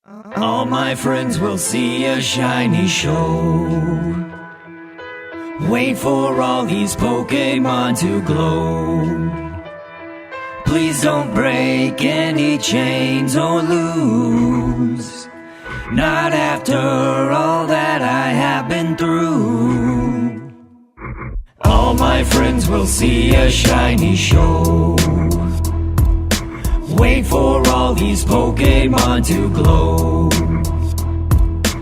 All my friends will see a shiny show. Wait for all these Pokemon to glow. Please don't break any chains or lose. Not after all that I have been through. All my friends will see a shiny show. Wait for all these Pokemon to glow.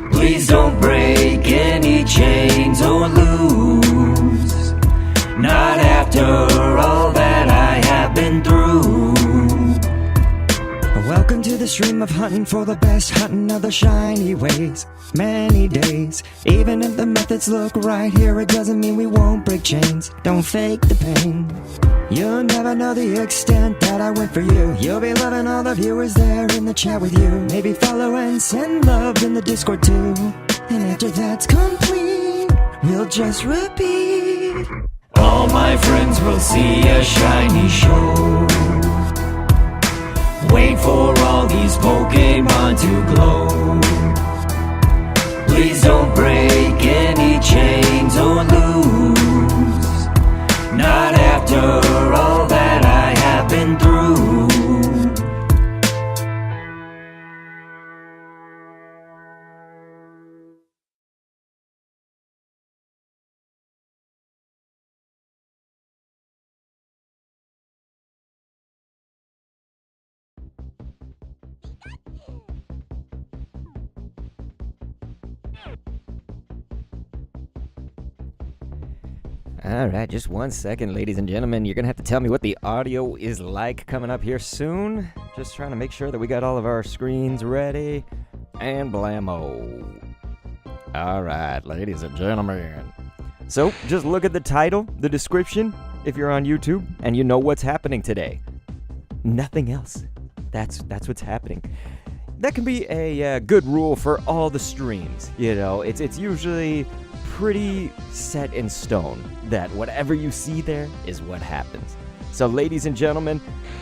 Please don't break any chains or lose. Not after all that I have been through. Welcome to the stream of hunting for the best, hunting of the shiny ways. Many days, even if the methods look right here, it doesn't mean we won't break chains. Don't fake the pain. You'll never know the extent that I went for you. You'll be loving all the viewers there in the chat with you. Maybe follow and send love in the Discord too. And after that's complete, we'll just repeat. All my friends will see a shiny show. Wait for all these Pokemon to glow. Please don't break any chains or lose. Not after all that I have been through. Alright, just 1 second, ladies and gentlemen. You're gonna have to tell me what the audio is like coming up here soon. Just trying to make sure that we got all of our screens ready. And blammo. Alright, ladies and gentlemen. So, just look at the title, the description, if you're on YouTube, and you know what's happening today. Nothing else. That's what's happening. That can be a good rule for all the streams. You know, it's usually pretty set in stone that whatever you see there is what happens. So ladies and gentlemen,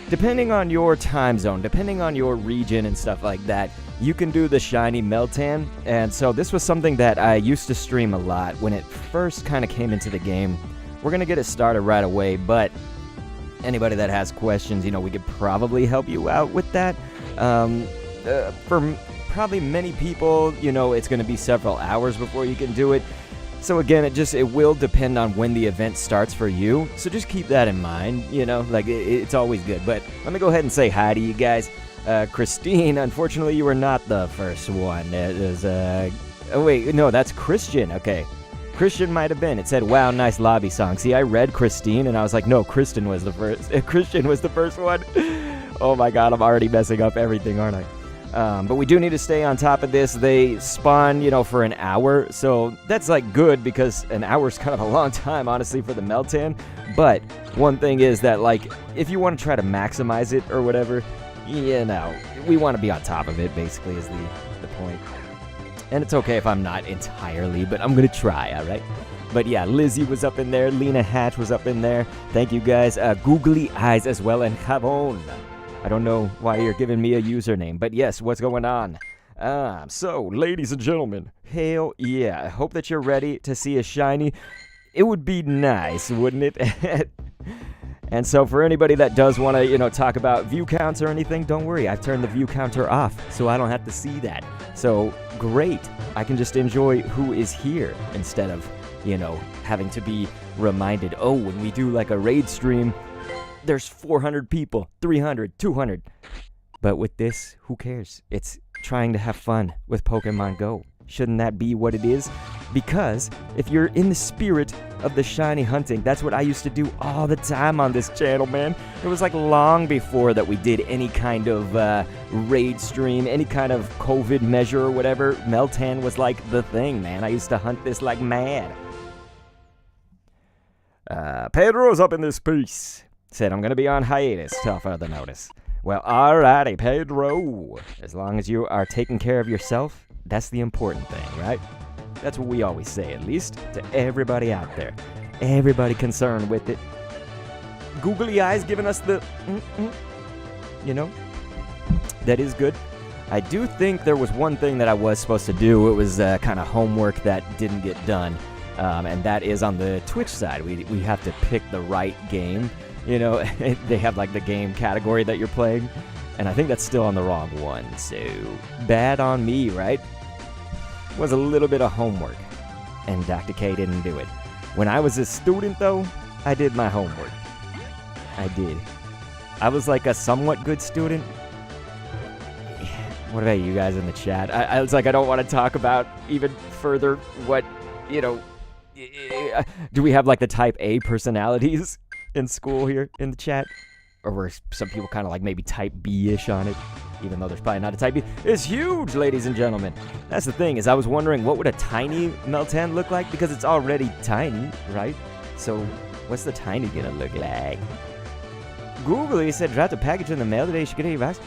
depending on your time zone, depending on your region and stuff like that, you can do the shiny Meltan. And so this was something that I used to stream a lot when it first kind of came into the game. We're gonna get it started right away, but anybody that has questions, you know, we could probably help you out with that. For probably many people, you know, it's gonna be several hours before you can do it. So again, it will depend on when the event starts for you. So just keep that in mind, you know, like it's always good. But let me go ahead and say hi to you guys. Christine, unfortunately, you were not the first one. It was, oh wait, no, that's Christian. Okay. Christian might have been. It said, wow, nice lobby song. See, I read Christine and I was like, no, Kristen was the first. Christian was the first one. Oh my God, I'm already messing up everything, aren't I? But we do need to stay on top of this. They spawn, you know, for an hour, so that's like good because an hour is kind of a long time, honestly, for the Meltan. But one thing is that, like, if you want to try to maximize it or whatever, you know, we want to be on top of it, basically, is the point. And it's okay if I'm not entirely, but I'm gonna try, all right? But yeah, Lizzie was up in there, Lena Hatch was up in there. Thank you guys. Googly Eyes as well, and Javon. I don't know why you're giving me a username, but yes, what's going on? So, ladies and gentlemen, hell yeah, I hope that you're ready to see a shiny. It would be nice, wouldn't it? And so for anybody that does want to, you know, talk about view counts or anything, don't worry, I've turned the view counter off, so I don't have to see that. So, great, I can just enjoy who is here instead of, you know, having to be reminded, oh, when we do like a raid stream, there's 400 people, 300, 200. But with this, who cares? It's trying to have fun with Pokemon Go. Shouldn't that be what it is? Because if you're in the spirit of the shiny hunting, that's what I used to do all the time on this channel, man. It was like long before that we did any kind of raid stream, any kind of COVID measure or whatever. Meltan was like the thing, man. I used to hunt this like mad. Pedro's up in this piece. Said I'm gonna be on hiatus till further notice. Well, alrighty, Pedro. As long as you are taking care of yourself, that's the important thing, right? That's what we always say, at least, to everybody out there. Everybody concerned with it. Googly Eyes giving us the, you know, that is good. I do think there was one thing that I was supposed to do. It was kind of homework that didn't get done, and that is on the Twitch side. We have to pick the right game. You know, they have like the game category that you're playing, and I think that's still on the wrong one. So bad on me, right? Was a little bit of homework, and Dr. K didn't do it. When I was a student, though, I did my homework. I did. I was like a somewhat good student. What about you guys in the chat? I was like, I don't want to talk about even further what, you know, do we have like the type A personalities in school here in the chat? Or were some people kind of like maybe type B-ish on it? Even though there's probably not a type B. It's huge, ladies and gentlemen. That's the thing, is I was wondering what would a tiny Meltan look like? Because it's already tiny, right? So what's the tiny gonna look like? Googly said dropped a package in the mail today. You should get your box.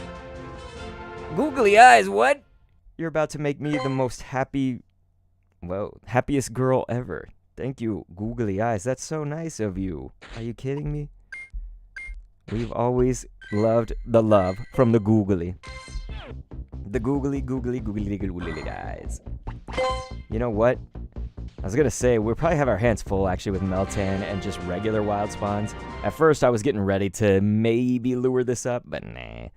Googly eyes, what? You're about to make me the most happiest girl ever. Thank you, Googly eyes. That's so nice of you. Are you kidding me? We've always loved the love from the Googly. The googly eyes. You know what? I was gonna say, we'll probably have our hands full actually with Meltan and just regular wild spawns. At first I was getting ready to maybe lure this up, but nah.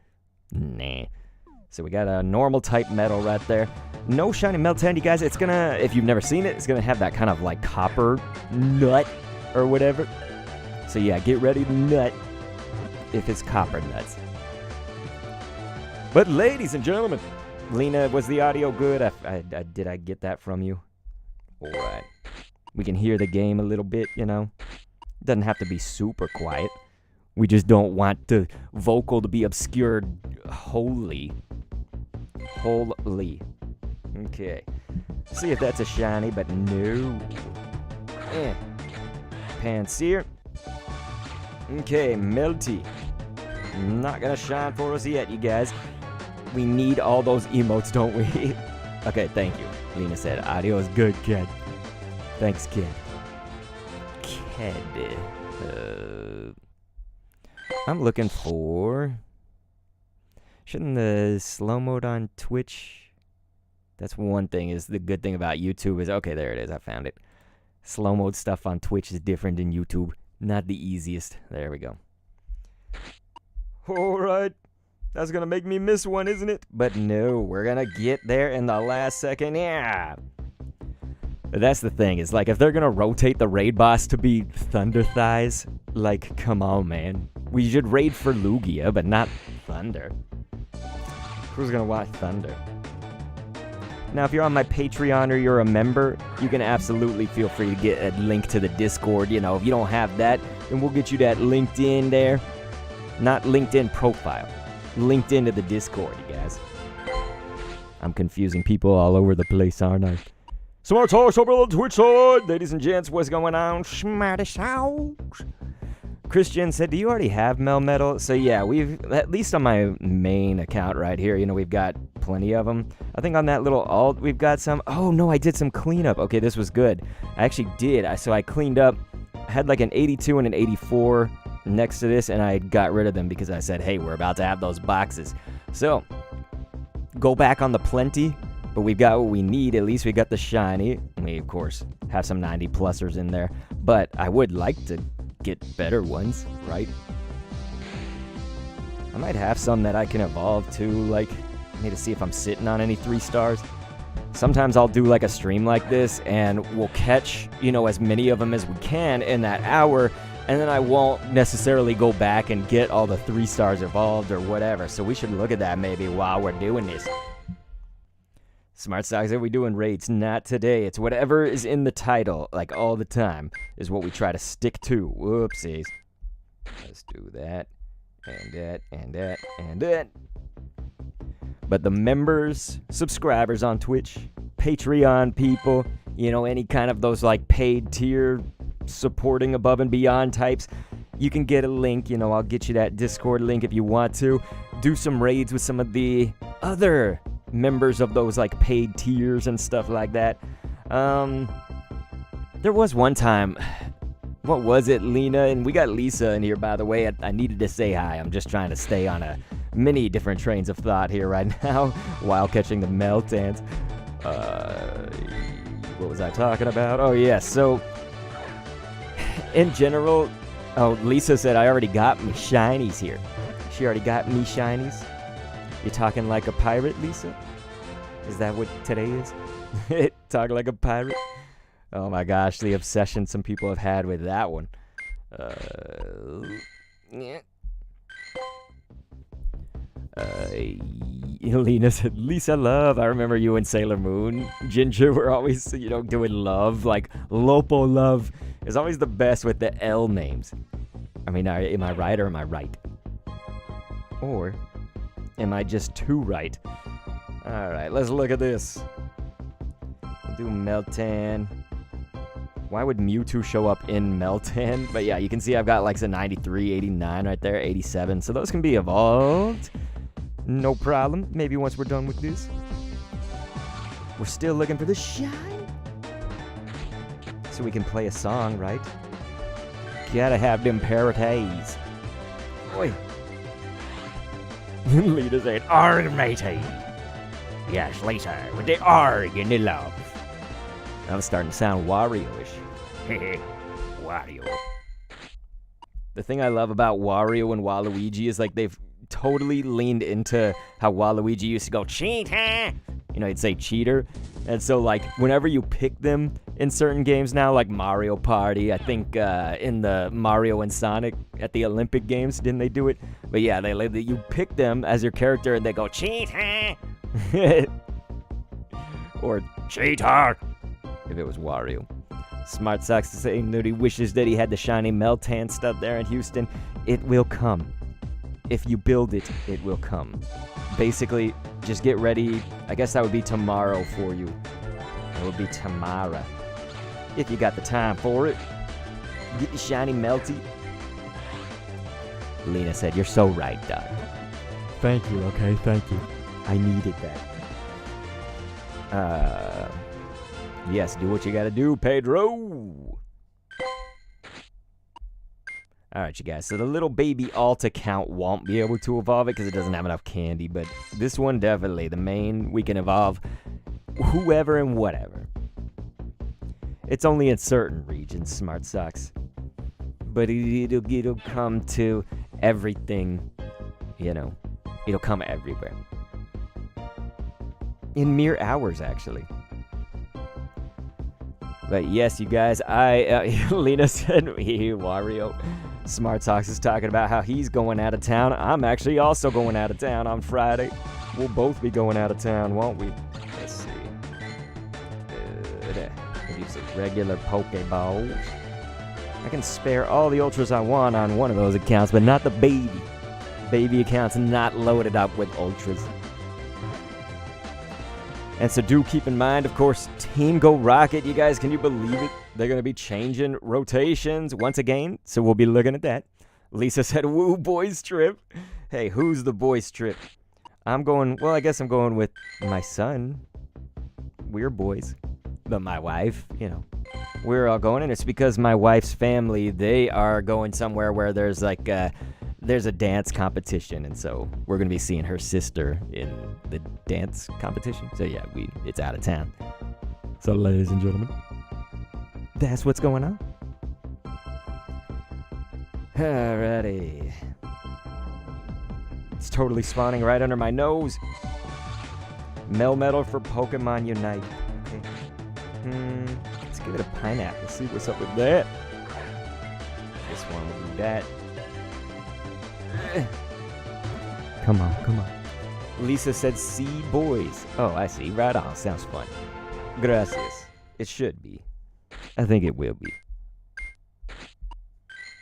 So we got a normal type metal right there. No shiny Meltan, you guys. It's gonna, if you've never seen it, it's gonna have that kind of like copper nut or whatever. So yeah, get ready to nut if it's copper nuts. But ladies and gentlemen, Lena, was the audio good? Did I get that from you? Alright. We can hear the game a little bit, you know. Doesn't have to be super quiet. We just don't want the vocal to be obscured wholly. Okay. See if that's a shiny, but no. Panseer. Okay, Melty. Not gonna shine for us yet, you guys. We need all those emotes, don't we? Okay, thank you. Lena said, audio is good, kid. Thanks, kid. I'm looking for... Shouldn't the slow mode on Twitch... That's one thing, is the good thing about YouTube is... Okay, there it is, I found it. Slow mode stuff on Twitch is different than YouTube. Not the easiest. There we go. Alright. That's gonna make me miss one, isn't it? But no, we're gonna get there in the last second. Yeah. But that's the thing, is like if they're gonna rotate the raid boss to be Thunder Thighs, like come on, man. We should raid for Lugia, but not Thunder. Who's gonna watch Thunder? Now, if you're on my Patreon or you're a member, you can absolutely feel free to get a link to the Discord. You know, if you don't have that, then we'll get you that LinkedIn there. Not LinkedIn profile. LinkedIn to the Discord, you guys. I'm confusing people all over the place, aren't I? Smart Talks over on the Twitch side. Ladies and gents, what's going on? Smarty Sauce. Christian said, do you already have Mel Metal? So yeah, we've, at least on my main account right here, you know, we've got plenty of them. I think on that little alt, we've got some. Oh no, I did some cleanup. Okay, this was good. I actually did. So I cleaned up. I had like an 82 and an 84 next to this, and I got rid of them because I said, hey, we're about to have those boxes. So, go back on the plenty, but we've got what we need. At least we got the shiny. We, of course, have some 90-plussers in there, but I would like to get better ones, right? I might have some that I can evolve to, like, I need to see if I'm sitting on any 3 stars. Sometimes I'll do like a stream like this, and we'll catch, you know, as many of them as we can in that hour, and then I won't necessarily go back and get all the 3 stars evolved or whatever. So we should look at that maybe while we're doing this. Smart Stocks, are we doing raids? Not today. It's whatever is in the title, like all the time, is what we try to stick to. Whoopsies. Let's do that, and that, and that, and that. But the members, subscribers on Twitch, Patreon people, you know, any kind of those like paid tier supporting above and beyond types, you can get a link. You know, I'll get you that Discord link if you want to. Do some raids with some of the other members of those like paid tiers and stuff like that. There was one time, what was it, Lena? And we got Lisa in here, by the way. I needed to say hi. I'm just trying to stay on a many different trains of thought here right now while catching the Meltans. What was I talking about? Oh, yeah, so in general, Lisa said I already got me shinies here. She already got me shinies. You talking like a pirate, Lisa? Is that what today is? Talk like a pirate? Oh my gosh, the obsession some people have had with that one. Yeah. Helena said, Lisa Love. I remember you and Sailor Moon. Ginger were always, doing love. Like, Lopo Love is always the best with the L names. I mean, am I right or am I right? Or am I just too right? Alright, let's look at this. We'll do Meltan. Why would Mewtwo show up in Meltan? But yeah, you can see I've got like a 93, 89 right there, 87. So those can be evolved. No problem. Maybe once we're done with this. We're still looking for the shine. So we can play a song, right? Gotta have them parroties. Oi. Lita said, "Arg, matey." Yes, Lisa, with the arg in the love. I was starting to sound Wario-ish. Wario. The thing I love about Wario and Waluigi is like they've totally leaned into how Waluigi used to go, cheater! He'd say cheater. And so like whenever you pick them in certain games now, like Mario Party, I think in the Mario and Sonic at the Olympic Games, didn't they do it? But yeah, you pick them as your character and they go, cheater! Or cheater! If it was Wario. Smart Socks is saying that he wishes that he had the shiny Meltan stud there in Houston. It will come. If you build it, it will come. Basically, just get ready. I guess that would be tomorrow for you. It would be tomorrow. If you got the time for it. Get the shiny Melty. Lena said, "You're so right, Doc." Thank you, okay? Thank you. I needed that. Yes, do what you gotta do, Pedro. Alright, you guys, so the little baby alt account won't be able to evolve it because it doesn't have enough candy, but this one definitely, the main, we can evolve whoever and whatever. It's only in certain regions, Smart Socks. But it'll come to everything, it'll come everywhere. In mere hours, actually. But yes, you guys, Lena said, Wario. Smart Socks is talking about how he's going out of town. I'm actually also going out of town on Friday. We'll both be going out of town, won't we? Let's see. We'll use the regular Pokeballs. I can spare all the Ultras I want on one of those accounts, but not the baby. Baby account's not loaded up with Ultras. And so do keep in mind, of course, Team Go Rocket, you guys, can you believe it? They're going to be changing rotations once again, so we'll be looking at that. Lisa said, woo, boys trip. Hey, who's the boys trip? I guess I'm going with my son. We're boys. But my wife, we're all going, and it's because my wife's family, they are going somewhere where there's like there's a dance competition, and so we're going to be seeing her sister in the dance competition. So yeah, it's out of town. So ladies and gentlemen, that's what's going on. Alrighty. It's totally spawning right under my nose. Melmetal for Pokemon Unite. Okay. Let's give it a pineapple. Let's see what's up with that. This one will do that. Come on. Lisa said, "See, boys." Oh, I see. Right on. Sounds fun. Gracias. It should be. I think it will be.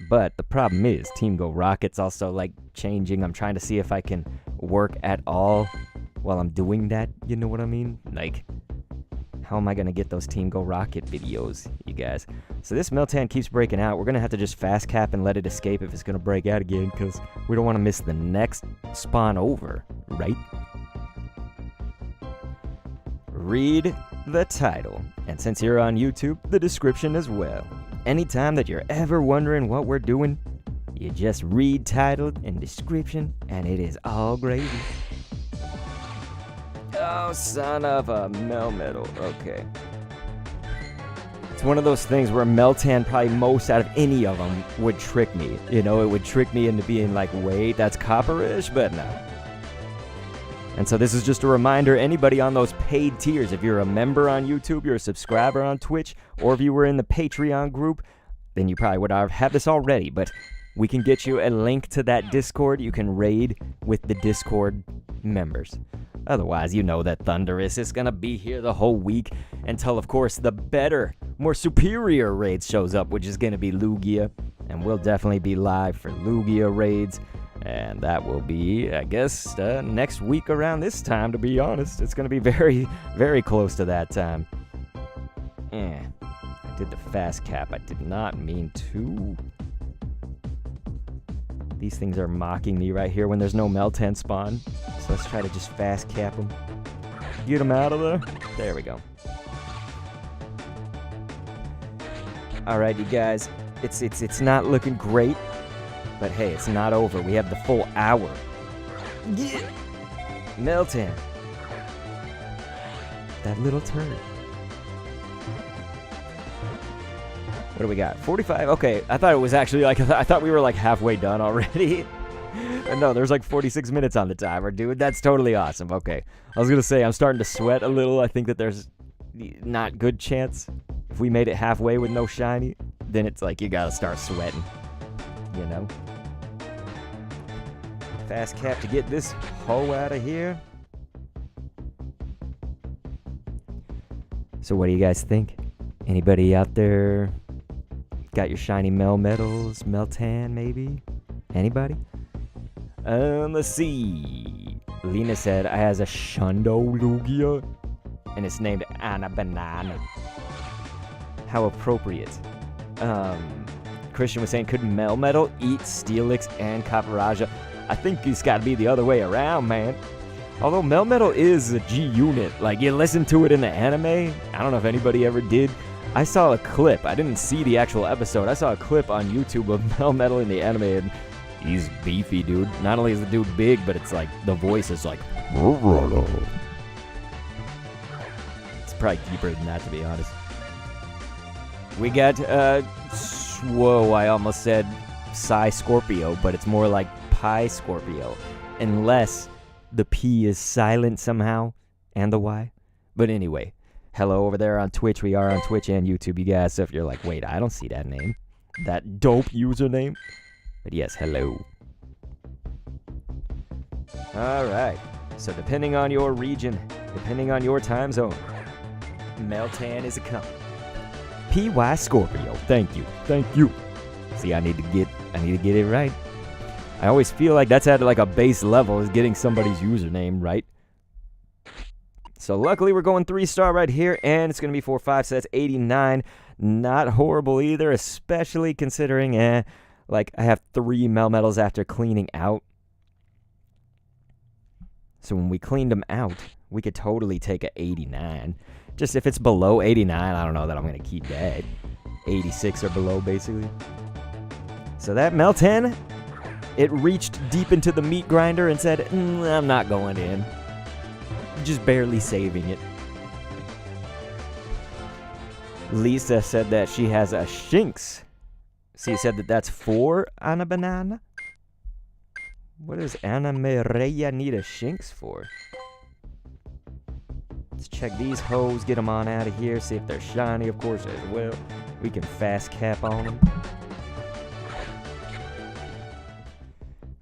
But the problem is, Team Go Rocket's also, like, changing. I'm trying to see if I can work at all while I'm doing that. You know what I mean? Like, how am I going to get those Team Go Rocket videos, you guys? So this Meltan keeps breaking out. We're going to have to just fast cap and let it escape if it's going to break out again, because we don't want to miss the next spawn over, right? Read the title. And since you're on YouTube, the description as well. Anytime that you're ever wondering what we're doing, You just read title and description, and it is all gravy. Oh, son of a Melmetal. Okay. It's one of those things where Meltan, probably most out of any of them, would trick me. You know, it would trick me into being like, wait, that's copperish, but no. And so this is just a reminder, anybody on those paid tiers, if you're a member on YouTube, you're a subscriber on Twitch, or if you were in the Patreon group, then you probably would have this already, but we can get you a link to that Discord. You can raid with the Discord members. Otherwise, you know that Thunderous is going to be here the whole week until, of course, the better, more superior raid shows up, which is going to be Lugia. And we'll definitely be live for Lugia raids. And that will be, I guess, next week around this time, to be honest. It's going to be very, very close to that time. I did the fast cap. I did not mean to. These things are mocking me right here when there's no Meltan spawn. So let's try to just fast cap them. Get them out of there. There we go. Alright, you guys. It's not looking great. But hey, it's not over. We have the full hour. Yeah. Meltan. That little turd. What do we got? 45? Okay, I thought it was actually like, I thought we were like halfway done already. And no, there's like 46 minutes on the timer, dude. That's totally awesome. Okay. I was going to say, I'm starting to sweat a little. I think that there's not good chance. If we made it halfway with no shiny, then it's like you got to start sweating. You know? Fast cap to get this hoe out of here. So what do you guys think? Anybody out there got your shiny Melmetals, Meltan maybe? Anybody? Let's see. Lena said I has a Shundo Lugia and it's named Anna Banana. How appropriate. Christian was saying, could Melmetal eat Steelix and Caparajah? I think it's got to be the other way around, man. Although Melmetal is a G unit. Like, you listen to it in the anime. I don't know if anybody ever did. I saw a clip. I didn't see the actual episode. I saw a clip on YouTube of Melmetal in the anime, and he's beefy, dude. Not only is the dude big, but it's like, the voice is like... It's probably deeper than that, to be honest. We got, whoa, I almost said Psy Scorpio, but it's more like Pi Scorpio. Unless the P is silent somehow, and the Y. But anyway, hello over there on Twitch. We are on Twitch and YouTube, you guys. So if you're like, wait, I don't see that name. That dope username. But yes, hello. Alright. So depending on your region, depending on your time zone, Meltan is a coming. PY Scorpio. Thank you. Thank you. See, I need to get it right. I always feel like that's at like a base level, is getting somebody's username right. So luckily we're going 3-star right here, and it's going to be 4, 5, so that's 89. Not horrible either, especially considering, like I have 3 Melmetals after cleaning out. So when we cleaned them out, we could totally take a 89. Just if it's below 89, I don't know that I'm going to keep that. 86 or below, basically. So that Meltan, it reached deep into the meat grinder and said, I'm not going in. Just barely saving it. Lisa said that she has a Shinx. She said that that's 4 on a banana. What does Anna Mireya need a Shinx for? Let's check these hoes, get them on out of here, see if they're shiny, of course, as well. We can fast cap on them.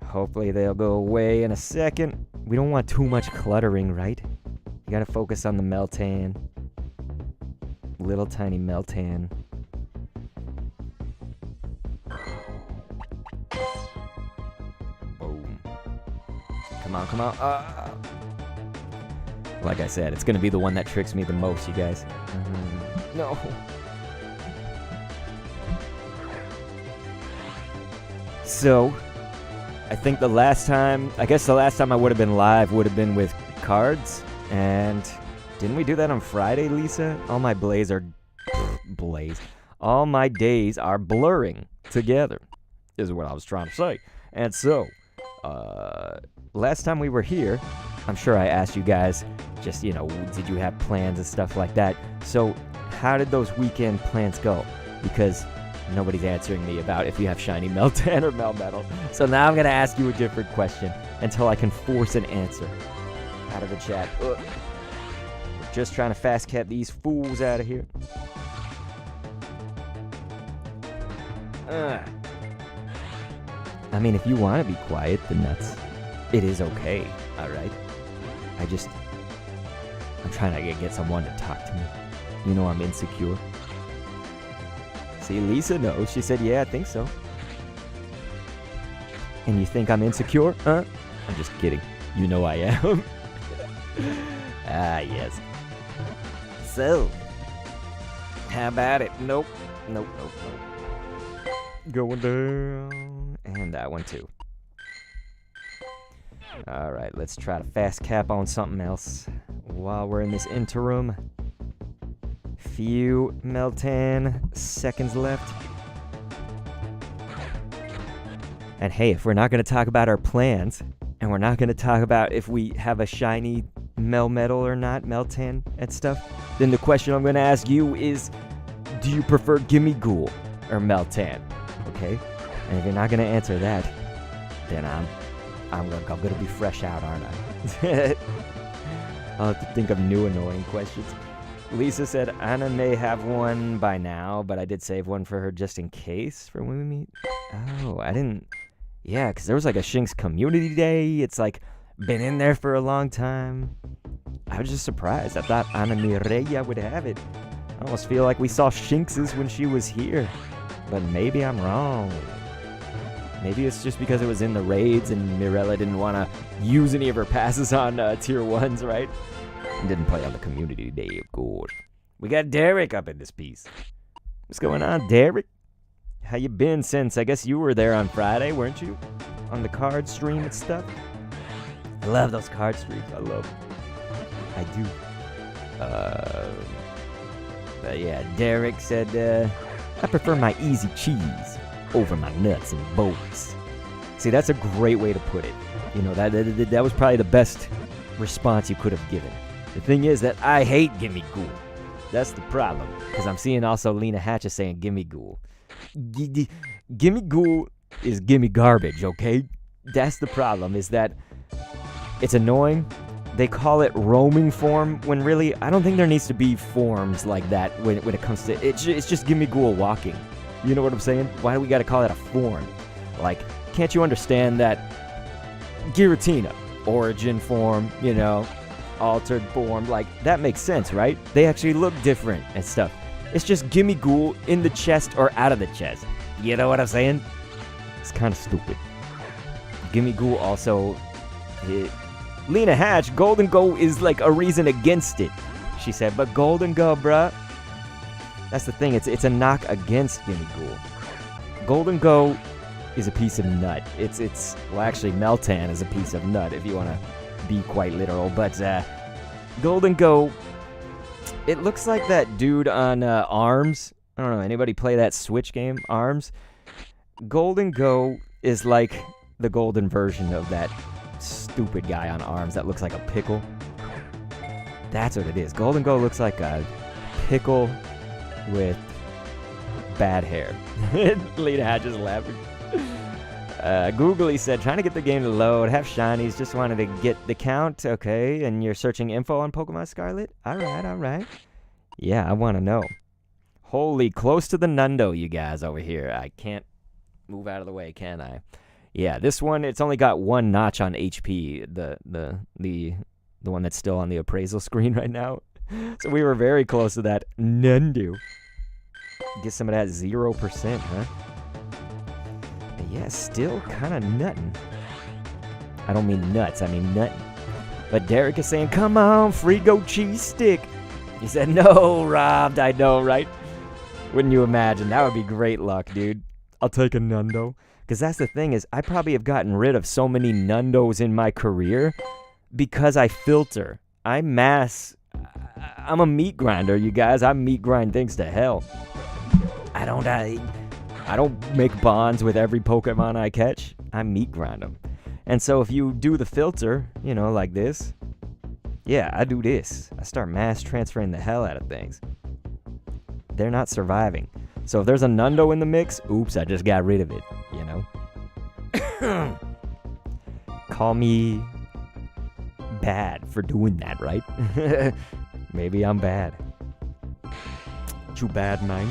Hopefully they'll go away in a second. We don't want too much cluttering, right? You gotta focus on the Meltan. Little tiny Meltan. Boom. Come on, come on. Like I said, it's gonna be the one that tricks me the most, you guys. No. So, I think the last time I would have been live would have been with cards. And didn't we do that on Friday, Lisa? All my All my days are blurring together. is what I was trying to say. And so, last time we were here, I'm sure I asked you guys just, did you have plans and stuff like that? So, how did those weekend plans go? Because nobody's answering me about if you have shiny Meltan or Melmetal. So now I'm going to ask you a different question until I can force an answer out of the chat. We're just trying to fast cap these fools out of here. I mean, if you want to be quiet, then it is okay, alright? I'm trying to get someone to talk to me. You know I'm insecure. See, Lisa knows. She said, yeah, I think so. And you think I'm insecure? I'm just kidding. You know I am. Yes. So, how about it? Nope. Going down. And that one too. Alright, let's try to fast cap on something else while we're in this interim. Few Meltan seconds left. And hey, if we're not going to talk about our plans, and we're not going to talk about if we have a shiny Melmetal or not, Meltan and stuff, then the question I'm going to ask you is, do you prefer Gimme Ghoul or Meltan? Okay? And if you're not going to answer that, then I'm going to be fresh out, aren't I? I'll have to think of new annoying questions. Lisa said Anna may have one by now, but I did save one for her just in case for when we meet. Oh, I didn't... Yeah, because there was like a Shinx community day. It's like been in there for a long time. I was just surprised. I thought Ana Mireya would have it. I almost feel like we saw Shinx's when she was here. But maybe I'm wrong. Maybe it's just because it was in the raids and Mirella didn't want to use any of her passes on tier 1s, right? And didn't play on the community day, of course. We got Derek up in this piece. What's going on, Derek? How you been since? I guess you were there on Friday, weren't you? On the card stream and stuff? I love those card streams. I love them. I do. But yeah, Derek said, I prefer my easy cheese over my nuts and bolts. See, that's a great way to put it. You know, that was probably the best response you could have given. The thing is that I hate Gimme Ghoul. That's the problem. Because I'm seeing also Lena Hatcher saying Gimme Ghoul. Gimme Ghoul is gimme garbage, okay? That's the problem, is that it's annoying. They call it roaming form, when really, I don't think there needs to be forms like that when it comes to... It's just Gimme Ghoul walking. You know what I'm saying? Why do we gotta call it a form? Like, can't you understand that Giratina, origin form, you know, altered form, like, that makes sense, right? They actually look different and stuff. It's just Gimme Ghoul in the chest or out of the chest. You know what I'm saying? It's kind of stupid. Gimme Ghoul also... Lena Hatch, Golden Go is like a reason against it, she said. But Golden Go, bruh, that's the thing. It's a knock against Gimme Ghoul. Golden Go is a piece of nut. Well, actually, Meltan is a piece of nut, if you want to be quite literal. But Golden Go, it looks like that dude on ARMS. I don't know, anybody play that Switch game, ARMS? Golden Go is like the golden version of that stupid guy on ARMS that looks like a pickle. That's what it is. Golden Go looks like a pickle with bad hair. Lena Hatch is laughing. Googly said, trying to get the game to load, have shinies, just wanted to get the count, okay, and you're searching info on Pokemon Scarlet? Alright. Yeah, I want to know. Holy, close to the Nundo, you guys over here. I can't move out of the way, can I? Yeah, this one, it's only got one notch on HP, the one that's still on the appraisal screen right now. So we were very close to that Nundo. Get some of that 0%, huh? But yeah, still kind of nuttin'. I don't mean nuts, I mean nuttin'. But Derek is saying, come on, Frigo cheese stick. He said, no, Rob, I know, right? Wouldn't you imagine? That would be great luck, dude. I'll take a Nundo. Because that's the thing is, I probably have gotten rid of so many Nundos in my career because I filter. I'm a meat grinder, you guys. I meat grind things to hell. I don't make bonds with every Pokemon I catch. I meat grind them. And so if you do the filter, you know, like this, yeah, I do this. I start mass transferring the hell out of things. They're not surviving. So if there's a Nundo in the mix, oops, I just got rid of it, you know? Call me bad for doing that, right? Maybe I'm bad. Too bad, man.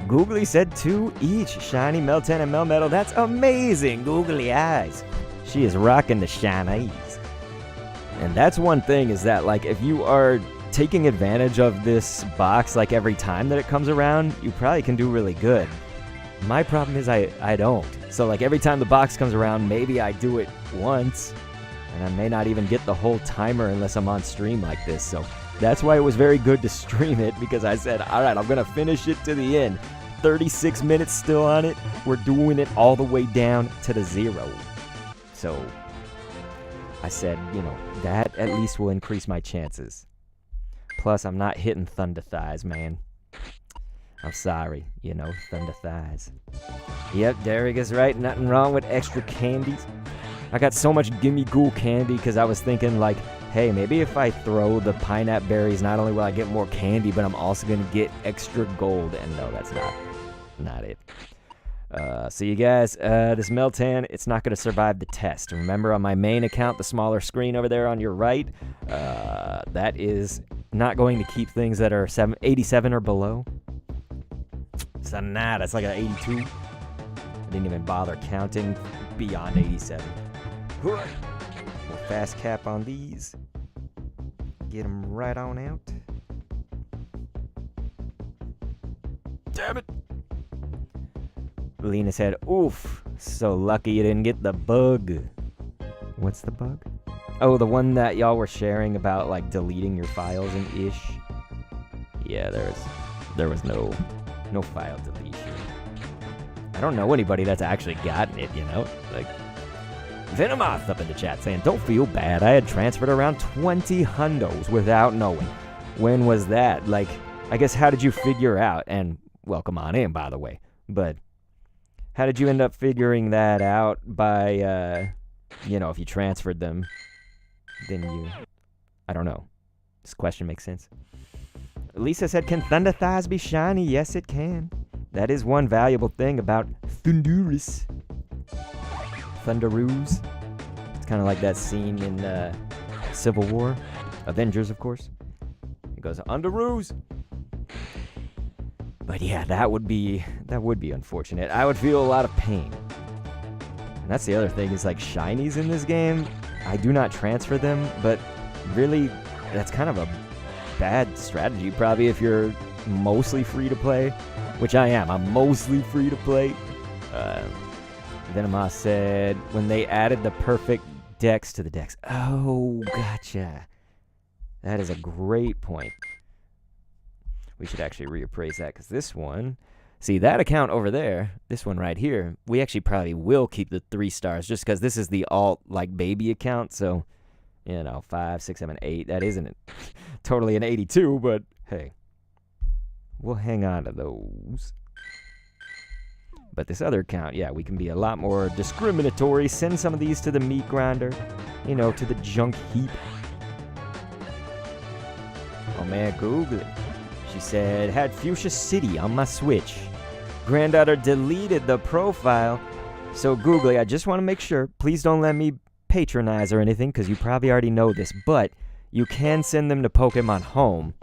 Googly said 2 each. Shiny, Meltan, and Melmetal. That's amazing. Googly eyes. She is rocking the shinies. And that's one thing is that, like, if you are taking advantage of this box, like, every time that it comes around, you probably can do really good. My problem is I don't. So, like, every time the box comes around, maybe I do it once, and I may not even get the whole timer unless I'm on stream like this. So that's why it was very good to stream it, because I said, all right, I'm going to finish it to the end. 36 minutes still on it. We're doing it all the way down to the 0. So I said, you know, that at least will increase my chances. Plus, I'm not hitting Thunder Thighs, man. I'm sorry, you know, Thunder Thighs. Yep, Derek is right. Nothing wrong with extra candies. I got so much Gimme Ghoul candy because I was thinking, like, hey, maybe if I throw the pineapple berries, not only will I get more candy, but I'm also going to get extra gold. And no, that's not it. So you guys, this Meltan, it's not going to survive the test. Remember, on my main account, the smaller screen over there on your right, that is not going to keep things that are 87 or below. So nah, that's like an 82. I didn't even bother counting beyond 87. We'll fast cap on these. Get them right on out. Damn it! Lena said, oof, so lucky you didn't get the bug. What's the bug? Oh, the one that y'all were sharing about, like, deleting your files and ish. Yeah, there was no file deletion. I don't know anybody that's actually gotten it, you know? Like, Venomoth up in the chat saying, don't feel bad. I had transferred around 20 hundos without knowing. When was that? Like, I guess, how did you figure out? And welcome on in, by the way. But how did you end up figuring that out by, you know, if you transferred them, then you, I don't know. This question makes sense. Lisa said, can Thunder Thighs be shiny? Yes, it can. That is one valuable thing about Thunderous. Thunderoos. It's kind of like that scene in Civil War. Avengers, of course. It goes, Underoos. But yeah, that would be unfortunate. I would feel a lot of pain. And that's the other thing is, like, shinies in this game, I do not transfer them, but really, that's kind of a bad strategy probably if you're mostly free to play, which I am. I'm mostly free to play. Venomoth said, when they added the perfect dex to the dex. Oh, gotcha. That is a great point. We should actually reappraise that, because this one, see, that account over there, this one right here, we actually probably will keep the 3 stars just because this is the alt, like, baby account. So, you know, 5, 6, 7, 8. That isn't totally an 82, but hey, we'll hang on to those. But this other account, yeah, we can be a lot more discriminatory. Send some of these to the meat grinder, you know, to the junk heap. Oh man, Google it. She said, had Fuchsia City on my Switch. Granddaughter deleted the profile. So Googly, I just want to make sure, please don't let me patronize or anything, because you probably already know this, but you can send them to Pokemon Home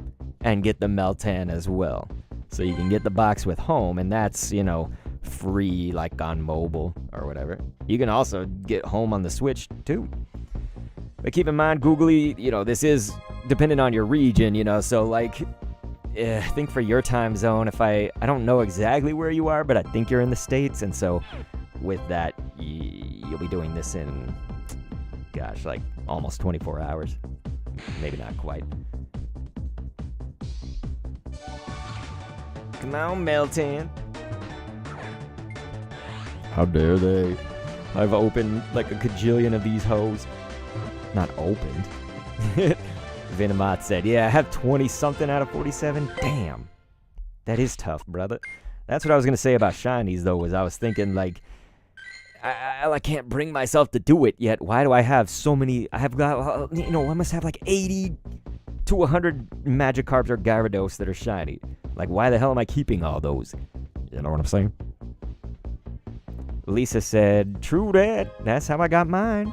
and get the Meltan as well. So you can get the box with Home, and that's, you know, free, like on mobile or whatever. You can also get Home on the Switch too. But keep in mind, Googly, you know, this is dependent on your region, you know, so like, I think for your time zone, if I don't know exactly where you are, but I think you're in the States, and so with that, you'll be doing this in, gosh, like almost 24 hours. Maybe not quite. Come on, Meltan. How dare they? I've opened like a cajillion of these hoes. Not opened. Venomoth said, yeah, I have 20-something out of 47. Damn. That is tough, brother. That's what I was going to say about shinies, though, was I was thinking, like, I can't bring myself to do it yet. Why do I have so many? I must have like 80 to 100 Magikarps or Gyarados that are shiny. Like, why the hell am I keeping all those? You know what I'm saying? Lisa said, true that. That's how I got mine.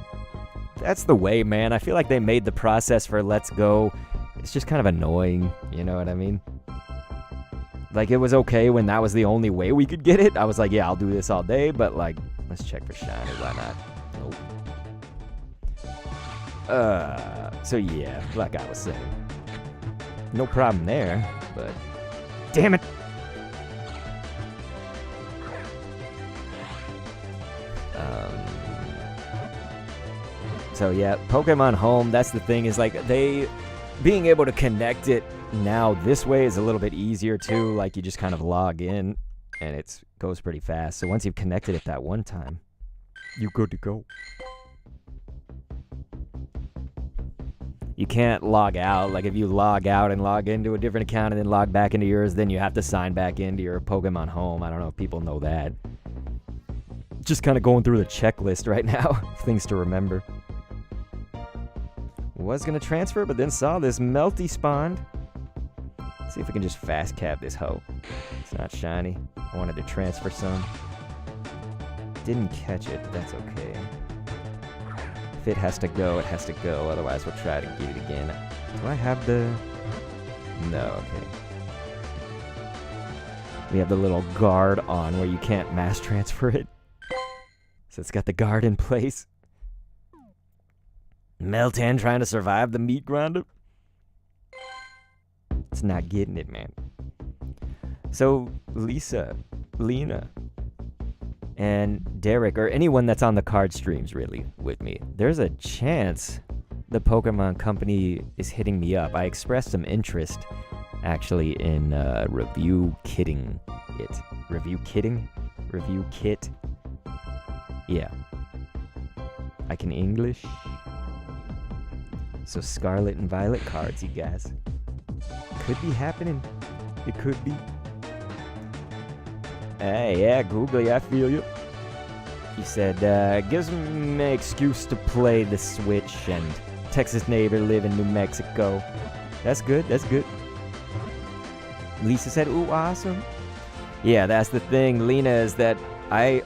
That's the way, man. I feel like they made the process for Let's Go. It's just kind of annoying. You know what I mean? Like, it was okay when that was the only way we could get it. I was like, yeah, I'll do this all day. But, like, let's check for shiny. Why not? Nope. So, yeah, like I was saying. No problem there, but... Damn it! So yeah, Pokemon Home, that's the thing, is like being able to connect it now this way is a little bit easier too. Like you just kind of log in and it goes pretty fast. So once you've connected it that one time, you're good to go. You can't log out. Like if you log out and log into a different account and then log back into yours, then you have to sign back into your Pokemon Home. I don't know if people know that. Just kind of going through the checklist right now. Things to remember. Was going to transfer, but then saw this Melty spawned. Let's see if we can just fast cap this hoe. It's not shiny. I wanted to transfer some. Didn't catch it, but that's okay. If it has to go, it has to go. Otherwise, we'll try to get it again. Do I have the... No, okay. We have the little guard on where you can't mass transfer it. So it's got the guard in place. Meltan trying to survive the meat grinder. It's not getting it, man. So Lena, and Derek, or anyone that's on the card streams really with me, there's a chance the Pokemon Company is hitting me up. I expressed some interest, actually, in review kitting it. Review kitting? Review kit? Yeah. I can English. So Scarlet and Violet cards, you guys. Could be happening. It could be. Hey, yeah, Googly, I feel you. He said, gives me an excuse to play the Switch and Texas neighbor live in New Mexico. That's good, that's good. Lisa said, ooh, awesome. Yeah, that's the thing, Lena, is that I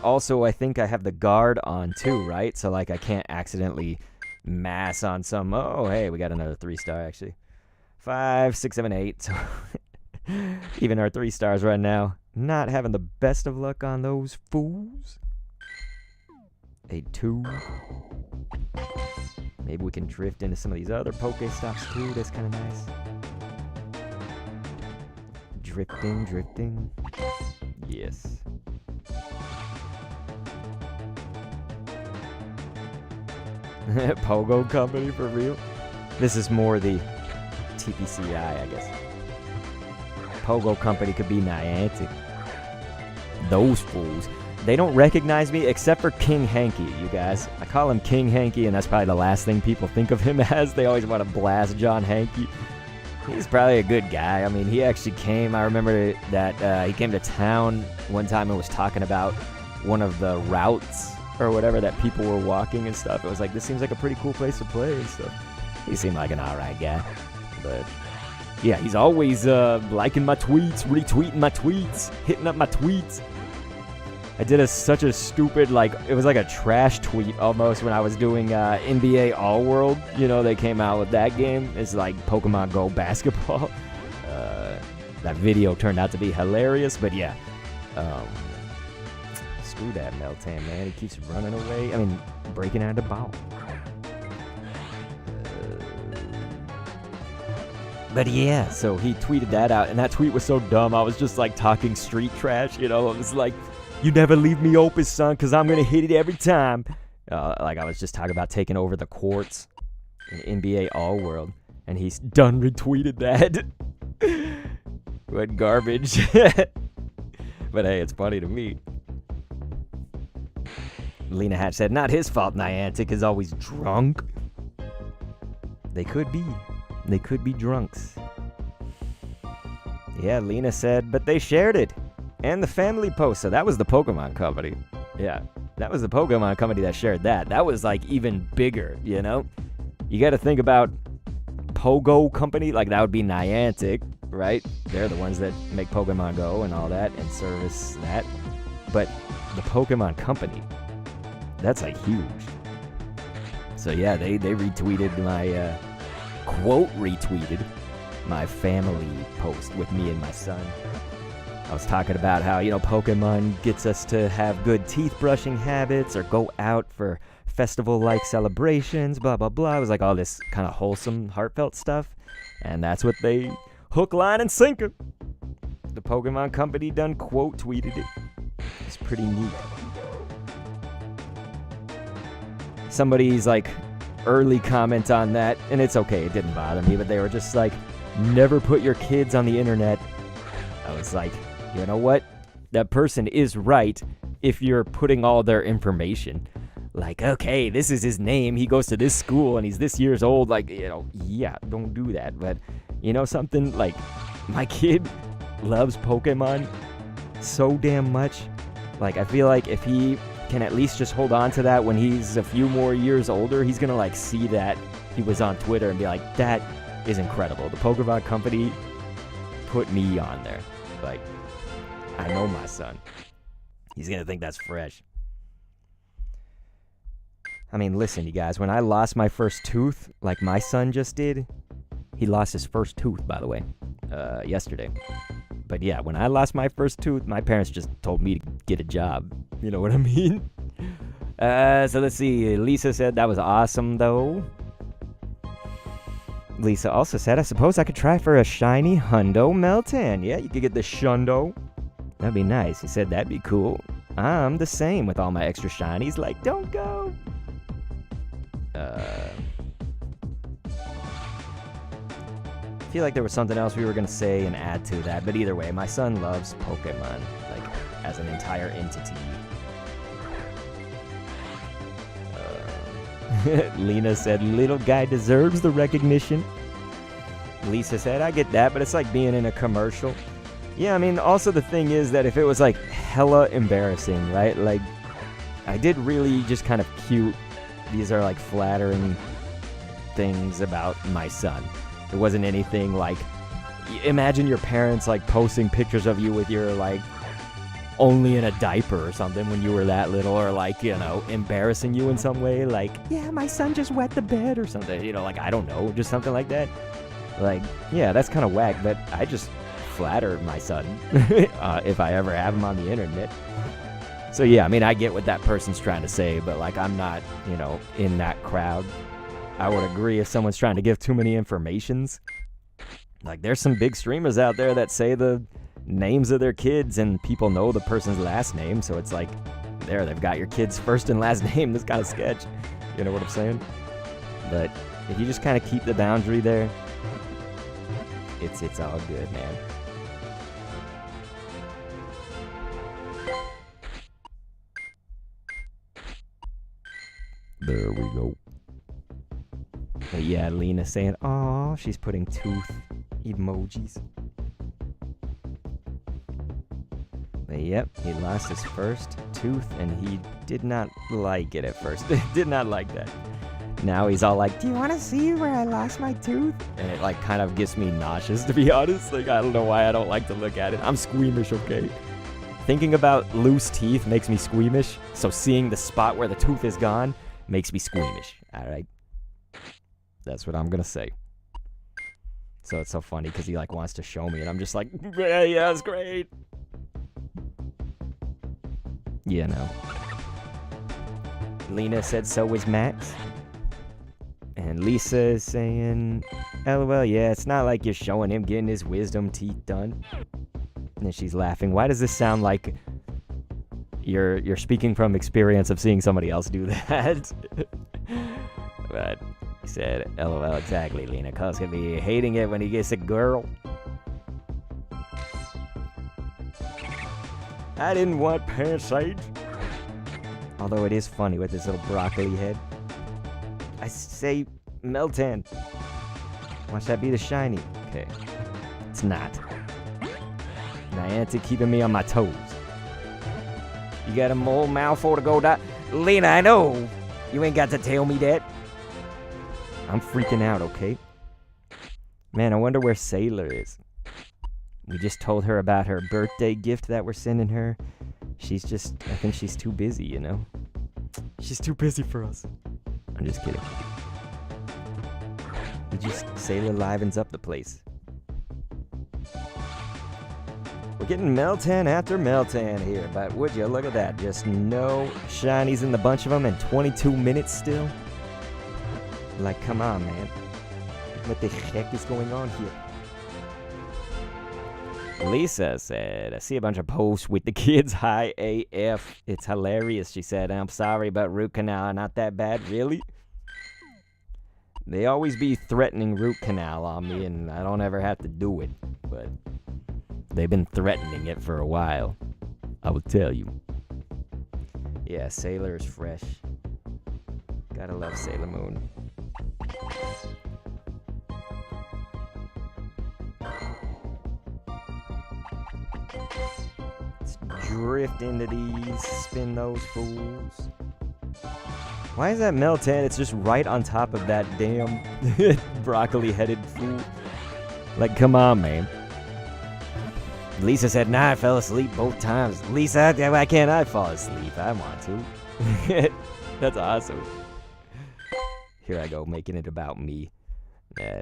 think I have the guard on too, right? So, like, I can't accidentally mass on some... Oh, hey, we got another 3-star, actually. 5, 6, 7, 8. So even our 3 stars right now, not having the best of luck on those fools. A 2. Maybe we can drift into some of these other Pokestops too. That's kind of nice. Drifting. Yes. Pogo Company for real? This is more the TPCI, I guess. Pogo Company could be Niantic. Those fools. They don't recognize me except for King Hanky, you guys. I call him King Hanky, and that's probably the last thing people think of him as. They always want to blast John Hanky. He's probably a good guy. I mean, he actually came. I remember that he came to town one time and was talking about one of the routes or whatever that people were walking and stuff. It was like, this seems like a pretty cool place to play and stuff. He seemed like an alright guy. But yeah, he's always liking my tweets, retweeting my tweets, hitting up my tweets. I did such a stupid, like, it was like a trash tweet almost when I was doing NBA All World. You know, they came out with that game. It's like Pokemon Go basketball. That video turned out to be hilarious, but yeah. Screw that Meltan, man. He keeps running away. I mean, breaking out of the ball. But yeah, so he tweeted that out, and that tweet was so dumb. I was just like talking street trash, you know. It was like, you never leave me open, son, because I'm going to hit it every time. Like I was just talking about taking over the courts in NBA All World, and he's done retweeted that. What garbage. But hey, it's funny to me. Lena Hatch said, not his fault Niantic is always drunk. They could be. They could be drunks. Yeah, Lena said, but they shared it. And the family post. So that was the Pokemon company. Yeah, that was the Pokemon company that shared that. That was like even bigger, you know? You got to think about Pogo company. Like that would be Niantic, right? They're the ones that make Pokemon Go and all that and service that. But the Pokemon company, that's like huge. So yeah, they retweeted my, quote retweeted my family post with me and my son. I was talking about how, Pokemon gets us to have good teeth brushing habits or go out for festival-like celebrations, blah, blah, blah. It was like all this kind of wholesome, heartfelt stuff. And that's what they hook, line, and sinker. The Pokemon company done quote tweeted it. It's pretty neat. Somebody's like early comment on that, and it's okay, it didn't bother me, but they were just like, never put your kids on the internet. I was like, you know what? That person is right if you're putting all their information. Like, okay, this is his name. He goes to this school and he's this years old. Like, yeah, don't do that. But, something like my kid loves Pokemon so damn much. Like, I feel like if he can at least just hold on to that when he's a few more years older, he's going to, see that he was on Twitter and be like, that is incredible. The Pokemon company put me on there. Like, I know my son. He's going to think that's fresh. I mean, listen, you guys, when I lost my first tooth, like my son just did, he lost his first tooth, by the way, yesterday. But yeah, when I lost my first tooth, my parents just told me to get a job. You know what I mean? So let's see. Lisa said that was awesome, though. Lisa also said, I suppose I could try for a shiny hundo Meltan. Yeah, you could get the shundo. That'd be nice. He said that'd be cool. I'm the same with all my extra shinies. Like, don't go. I feel like there was something else we were going to say and add to that. But either way, my son loves Pokemon, like, as an entire entity. Lena said, little guy deserves the recognition. Lisa said, I get that, but it's like being in a commercial. Yeah, I mean, also the thing is that if it was like hella embarrassing, right? Like, I did really just kind of cute. These are like flattering things about my son. It wasn't anything like, imagine your parents like posting pictures of you with your like only in a diaper or something when you were that little, or like, embarrassing you in some way, like, yeah, my son just wet the bed or something, like, I don't know, just something like that. Like, yeah, that's kind of whack, but I just flatter my son if I ever have him on the internet. So yeah, I mean, I get what that person's trying to say, but like, I'm not, in that crowd. I would agree if someone's trying to give too many informations. Like, there's some big streamers out there that say the names of their kids and people know the person's last name, so it's like, there, they've got your kid's first and last name. This kind of sketch. You know what I'm saying? But if you just kind of keep the boundary there, it's all good, man. There we go. But yeah, Lena saying, "Aw," she's putting tooth emojis. But yep, he lost his first tooth, and he did not like it at first. Did not like that. Now he's all like, "Do you want to see where I lost my tooth?" And it like kind of gets me nauseous, to be honest. Like, I don't know why I don't like to look at it. I'm squeamish, okay? Thinking about loose teeth makes me squeamish. So seeing the spot where the tooth is gone makes me squeamish. All right. That's what I'm going to say. So it's so funny because he like wants to show me and I'm just like, yeah, it's great. You know. Lena said so was Max. And Lisa is saying, LOL, yeah, it's not like you're showing him getting his wisdom teeth done. And then she's laughing. Why does this sound like you're speaking from experience of seeing somebody else do that? But he said, LOL, exactly, Lena. Cuz could be hating it when he gets a girl. I didn't want Pansage. Although it is funny with his little broccoli head. I say Meltan. Watch that be the shiny. Okay. It's not. Niantic keeping me on my toes. You got a whole mouthful to go down. Lena, I know. You ain't got to tell me that. I'm freaking out, okay? Man, I wonder where Sailor is. We just told her about her birthday gift that we're sending her. I think she's too busy, you know? She's too busy for us. I'm just kidding. Sailor livens up the place. We're getting Meltan after Meltan here, but would you look at that? Just no shinies in the bunch of them in 22 minutes still? Like, come on, man. What the heck is going on here? Lisa said, I see a bunch of posts with the kids high AF. It's hilarious, she said. I'm sorry, but root canal, not that bad, really? They always be threatening root canal on me, and I don't ever have to do it. But they've been threatening it for a while. I will tell you. Yeah, Sailor is fresh. Gotta love Sailor Moon. Let's drift into these, spin those fools. Why is that Meltan? It's just right on top of that damn broccoli-headed fool. Like, come on, man. Lisa said, nah, I fell asleep both times. Lisa, why can't I fall asleep? I want to. That's awesome. Here I go, making it about me.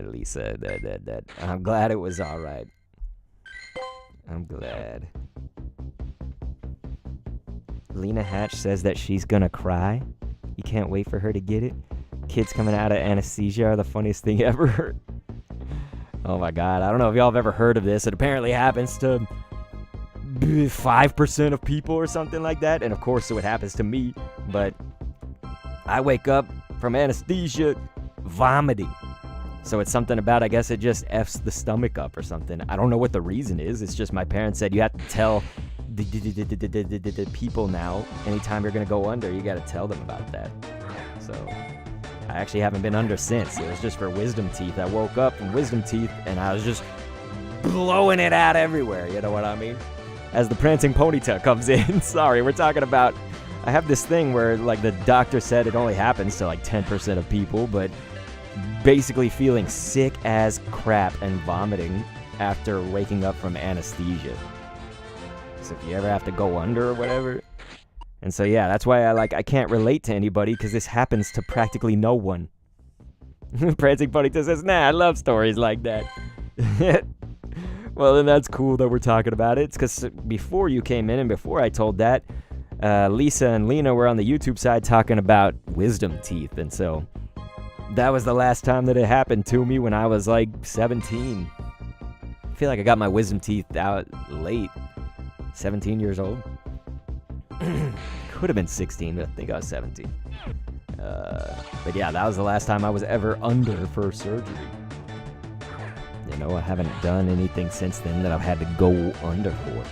Lisa, that. I'm glad it was all right. I'm glad. Lena Hatch says that she's gonna cry. You can't wait for her to get it. Kids coming out of anesthesia are the funniest thing ever. Oh my god, I don't know if y'all have ever heard of this. It apparently happens to 5% of people or something like that. And of course, it happens to me. But I wake up from anesthesia vomiting. So it's something about, I guess it just F's the stomach up or something. I don't know what the reason is. It's just my parents said you have to tell the people now. Anytime you're going to go under, you got to tell them about that. So I actually haven't been under since. It was just for wisdom teeth. I woke up from wisdom teeth and I was just blowing it out everywhere. You know what I mean? As the prancing ponytail comes in. Sorry, we're talking about... I have this thing where, like, the doctor said it only happens to, like, 10% of people, but basically feeling sick as crap and vomiting after waking up from anesthesia. So if you ever have to go under or whatever... And so, yeah, that's why I can't relate to anybody, because this happens to practically no one. Prancing Ponytail says, nah, I love stories like that. Well, then that's cool that we're talking about it. It's because before you came in and before I told that, Lisa and Lena were on the YouTube side talking about wisdom teeth. And so that was the last time that it happened to me when I was like 17. I feel like I got my wisdom teeth out late. 17 years old. Could have been 16, but I think I was 17. But yeah, that was the last time I was ever under for surgery. You know, I haven't done anything since then that I've had to go under for.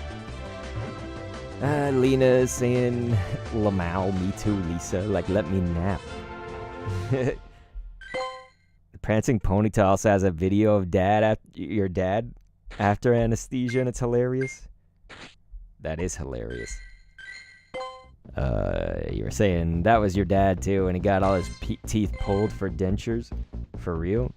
Lena is saying, Lamau, me too, Lisa. Like, let me nap. The Prancing Ponytail also has a video of your dad after anesthesia, and it's hilarious. That is hilarious. You were saying that was your dad too, and he got all his teeth pulled for dentures. For real?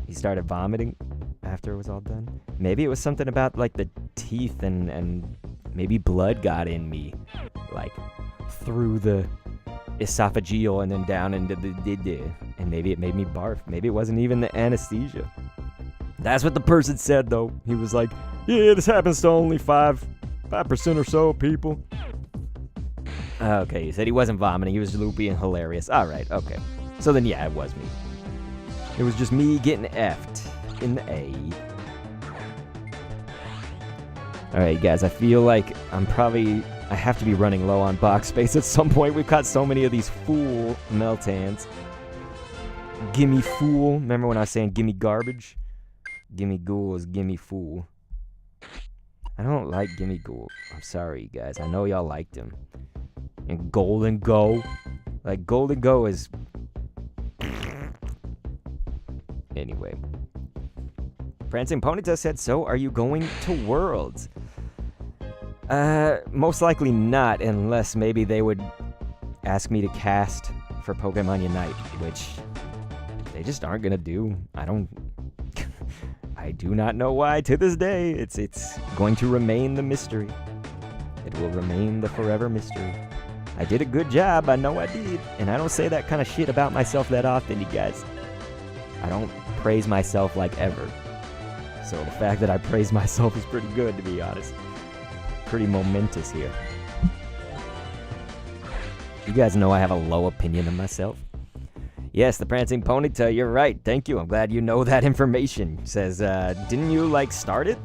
He started vomiting after it was all done? Maybe it was something about, like, the teeth and maybe blood got in me. Like, through the esophageal and then down into the and maybe it made me barf. Maybe it wasn't even the anesthesia. That's what the person said, though. He was like, yeah, this happens to only 5% or so people. Okay, he said he wasn't vomiting. He was loopy and hilarious. All right, okay. So then, yeah, it was me. It was just me getting effed in the A. All right, guys, I feel like I have to be running low on box space at some point. We've got so many of these fool Meltans. Gimme fool. Remember when I was saying gimme garbage? Gimme ghouls, gimme fool. I don't like gimme ghoul. I'm sorry, guys. I know y'all liked him. And Golden Go. Like, Golden Go is... Anyway. Prancing Ponytail said, so are you going to Worlds? Most likely not, unless maybe they would ask me to cast for Pokemon Unite, which they just aren't gonna do. I do not know why to this day. It's going to remain the mystery. It will remain the forever mystery. I did a good job, I know I did, and I don't say that kind of shit about myself that often, you guys. I don't praise myself like ever. So the fact that I praise myself is pretty good, to be honest. Pretty momentous here. You guys know I have a low opinion of myself. Yes, the Prancing Ponytail, you're right. Thank you. I'm glad you know that information. Says, didn't you, start it?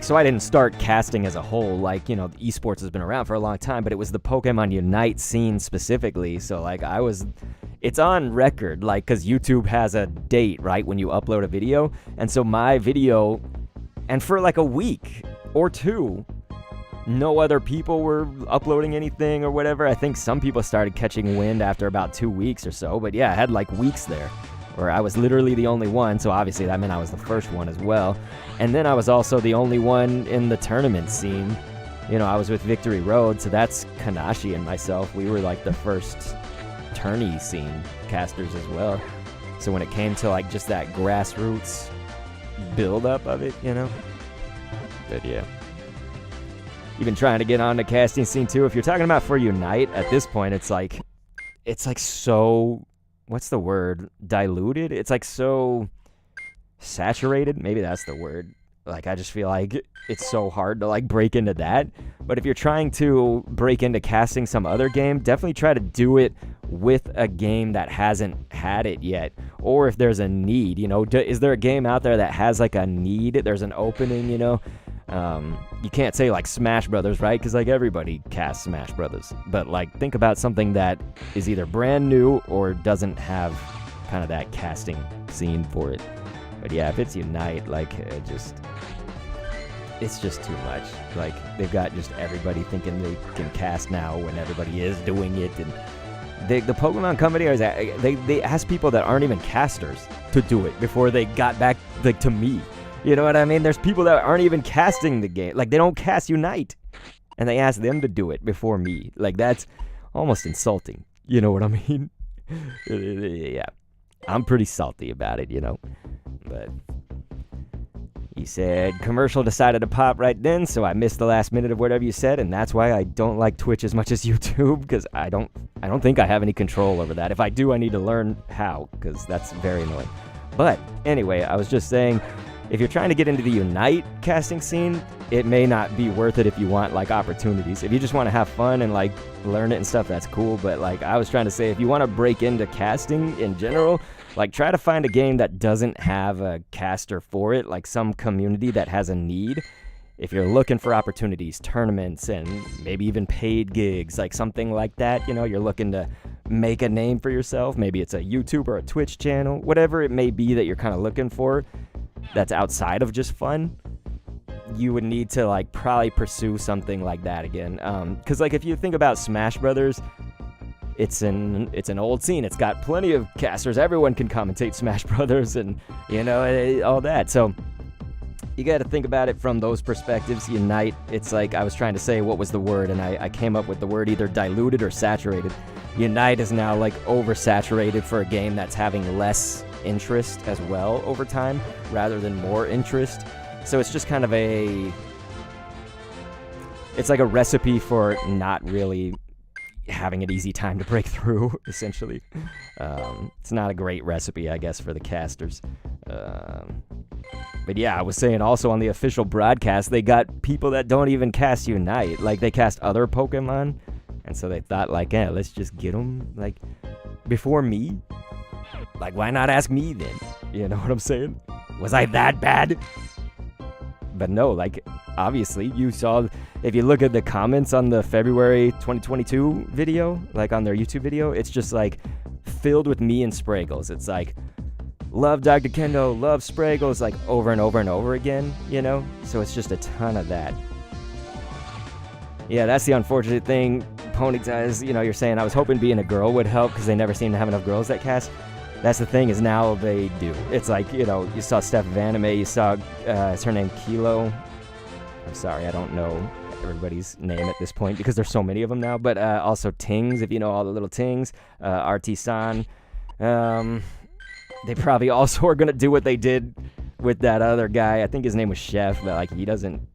So I didn't start casting as a whole. Esports has been around for a long time, but it was the Pokemon Unite scene specifically. So, it's on record, because YouTube has a date, right, when you upload a video. And so my video, and for a week or two, no other people were uploading anything or whatever. I think some people started catching wind after about 2 weeks or so. But yeah, I had weeks there where I was literally the only one. So obviously that meant I was the first one as well. And then I was also the only one in the tournament scene. I was with Victory Road. So that's Kanashi and myself. We were the first tourney scene casters as well. So when it came to just that grassroots build-up of it, But yeah. You've been trying to get on the casting scene too. If you're talking about for Unite, at this point, it's so, what's the word? Diluted? It's so saturated. Maybe that's the word. I just feel it's so hard to break into that. But if you're trying to break into casting some other game, definitely try to do it with a game that hasn't had it yet. Or if there's a need, is there a game out there that has a need? There's an opening, you can't say Smash Brothers, right? Because everybody casts Smash Brothers. But think about something that is either brand new or doesn't have kind of that casting scene for it. But yeah, if it's Unite, it's just too much. They've got just everybody thinking they can cast now when everybody is doing it. And the Pokemon company, they ask people that aren't even casters to do it before they got back to me. You know what I mean? There's people that aren't even casting the game. They don't cast Unite. And they ask them to do it before me. That's almost insulting. You know what I mean? Yeah. I'm pretty salty about it, But he said, commercial decided to pop right then, so I missed the last minute of whatever you said, and that's why I don't like Twitch as much as YouTube, because I don't think I have any control over that. If I do, I need to learn how, because that's very annoying. But anyway, I was just saying, if you're trying to get into the Unite casting scene, it may not be worth it if you want opportunities. If you just want to have fun and learn it and stuff, that's cool. But I was trying to say, if you want to break into casting in general, try to find a game that doesn't have a caster for it, some community that has a need. If you're looking for opportunities, tournaments, and maybe even paid gigs, something like that, you're looking to make a name for yourself. Maybe it's a YouTube or a Twitch channel, whatever it may be that you're kind of looking for. That's outside of just fun, you would need to probably pursue something like that again. Because if you think about Smash Brothers, it's an old scene. It's got plenty of casters. Everyone can commentate Smash Brothers and all that. So you got to think about it from those perspectives. Unite, it's I was trying to say what was the word, and I came up with the word either diluted or saturated. Unite is now oversaturated for a game that's having less interest as well over time rather than more interest. So it's just kind of it's a recipe for not really having an easy time to break through, essentially. It's not a great recipe, I guess, for the casters. But yeah, I was saying also on the official broadcast, they got people that don't even cast Unite. They cast other Pokemon. And so they thought, let's just get them, before me. Why not ask me then? You know what I'm saying? Was I that bad? But no, obviously, you saw, if you look at the comments on the February 2022 video, on their YouTube video, it's just, filled with me and Spraggles. It's love Dr. Kendo, love Spraggles, over and over and over again, So it's just a ton of that. Yeah, that's the unfortunate thing. Ponytail is, you're saying, I was hoping being a girl would help because they never seem to have enough girls that cast. That's the thing, is now they do. It's you saw Steph of Anime, you saw, is her name Kilo? I'm sorry, I don't know everybody's name at this point because there's so many of them now. But also Tings, if you know all the little Tings. RT-san. They probably also are going to do what they did with that other guy. I think his name was Chef, but like he doesn't,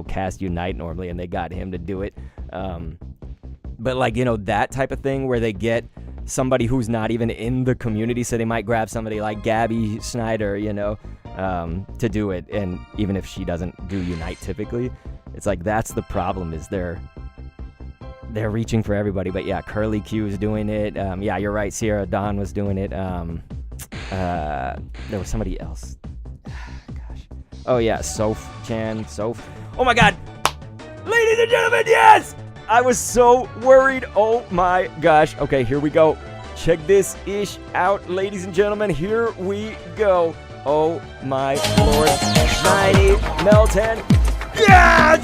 cast Unite normally, and they got him to do it. But like, that type of thing where they get somebody who's not even in the community, so they might grab somebody like Gabby Snyder, to do it. And even if she doesn't do Unite typically, it's like that's the problem, is they're reaching for everybody. But yeah, Curly Q is doing it. Yeah, you're right, Sierra Dawn was doing it. There was somebody else. Gosh. Oh yeah, Soph. Oh my god! Ladies and gentlemen, yes! I was so worried. Oh my gosh. Okay, here we go. Check this ish out, ladies and gentlemen. Here we go. Oh my lord. Shiny Meltan. Yes!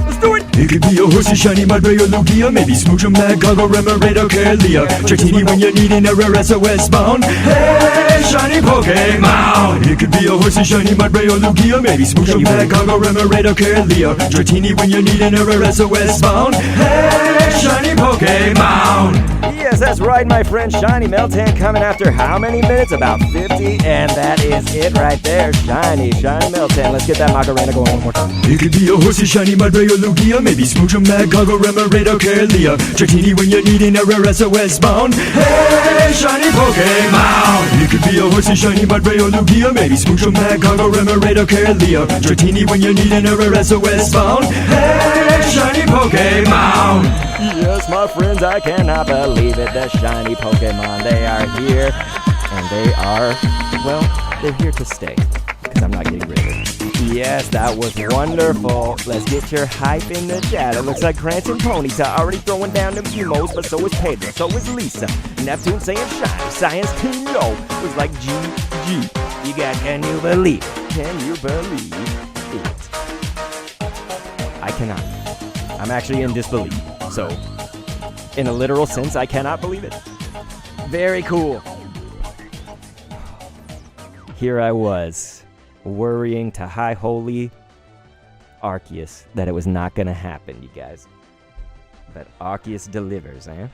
Let's do it! It could be a horsey, shiny mud ray or Lugia. Maybe smooch a mag, goggle, remorator, Kalia. Tritini when you're needing a rare SOS bound. Hey, shiny Pokemon! It could be a horsey, shiny mud ray or Lugia. Maybe smooch a mag, goggle, remorator, Kalia. Tritini when you're needing a rare SOS bound. Hey, shiny Pokemon! Yes, that's right, my friend. Shiny Meltan coming after how many minutes? About 50, and that is it right there. Shiny Meltan. Let's get that Macarena going one more time. It could be a horsey, shiny mud ray or Lugia. Maybe smooch a mag, goggle, remorator, Kalia. Tritini when you're needing a rare SOS bound. Hey, shiny Pokemon! It could be a horsey, shiny mud ray or Lugia. Maybe smooch a mag, goggle, remorator, Kalia. Tritini when you're needing a rare SOS bound. Hey, shiny Pokemon! Yes, my friends, I cannot believe it. The shiny Pokemon, they are here. And they are, well, they're here to stay. Because I'm not getting rid of it. Yes, that was wonderful. Let's get your hype in the chat. It looks like Cranston Ponyta already throwing down them emos, but so is Pedro, so is Lisa. Neptune saying shiny. Science Team No was like GG. You got, can you believe it? Can you believe it? I cannot. I'm actually in disbelief. So, in a literal sense, I cannot believe it. Very cool. Here I was, worrying to high holy Arceus that it was not going to happen, you guys. But Arceus delivers, eh?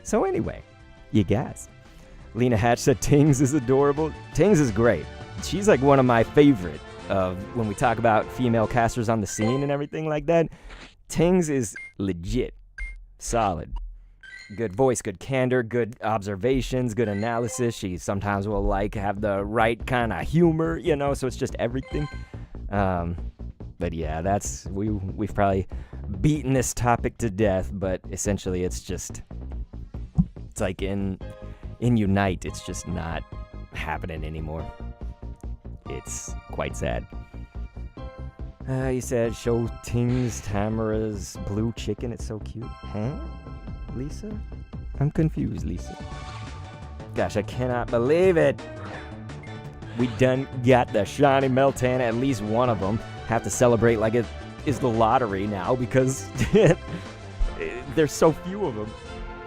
So anyway, you guys. Lena Hatch said Tings is adorable. Tings is great. She's like one of my favorite of when we talk about female casters on the scene and everything like that. Tings is legit. Solid. Good voice, good candor, good observations, good analysis. She sometimes will have the right kind of humor, so it's just everything. But yeah, we've probably beaten this topic to death, but essentially it's like in Unite, it's just not happening anymore. It's quite sad. You said show Tings Tamara's blue chicken. It's so cute. Huh? Lisa? I'm confused, Lisa. Gosh, I cannot believe it. We done got the shiny Meltan, at least one of them. Have to celebrate like it is the lottery now because there's so few of them.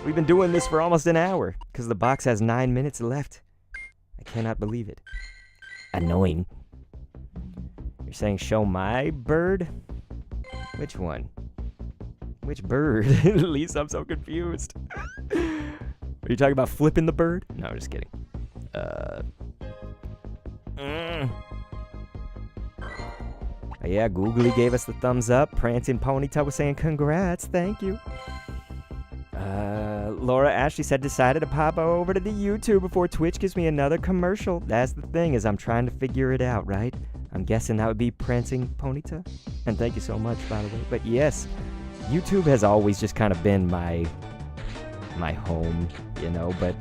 We've been doing this for almost an hour because the box has 9 minutes left. I cannot believe it. Annoying. You're saying show my bird? Which one? Which bird? Lisa, I'm so confused. Are you talking about flipping the bird? No, I'm just kidding. Yeah, Googly gave us the thumbs up. Prancing Ponyta was saying congrats, thank you. Laura Ashley said decided to pop over to the YouTube before Twitch gives me another commercial. That's the thing, is I'm trying to figure it out, right? I'm guessing that would be Prancing Ponyta. And thank you so much, by the way. But yes, YouTube has always just kind of been my home, but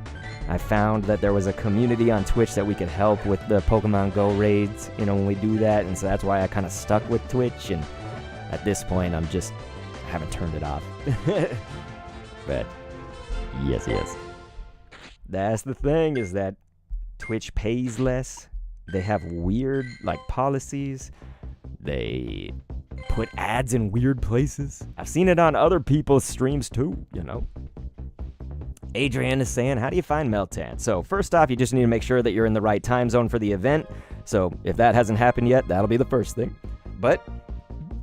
I found that there was a community on Twitch that we could help with the Pokemon Go raids, when we do that, and so that's why I kind of stuck with Twitch, and at this point I haven't turned it off. But yes. That's the thing, is that Twitch pays less. They have weird policies. They put ads in weird places. I've seen it on other people's streams too, Adrian is saying, how do you find Meltan? So first off, you just need to make sure that you're in the right time zone for the event. So if that hasn't happened yet, that'll be the first thing. But,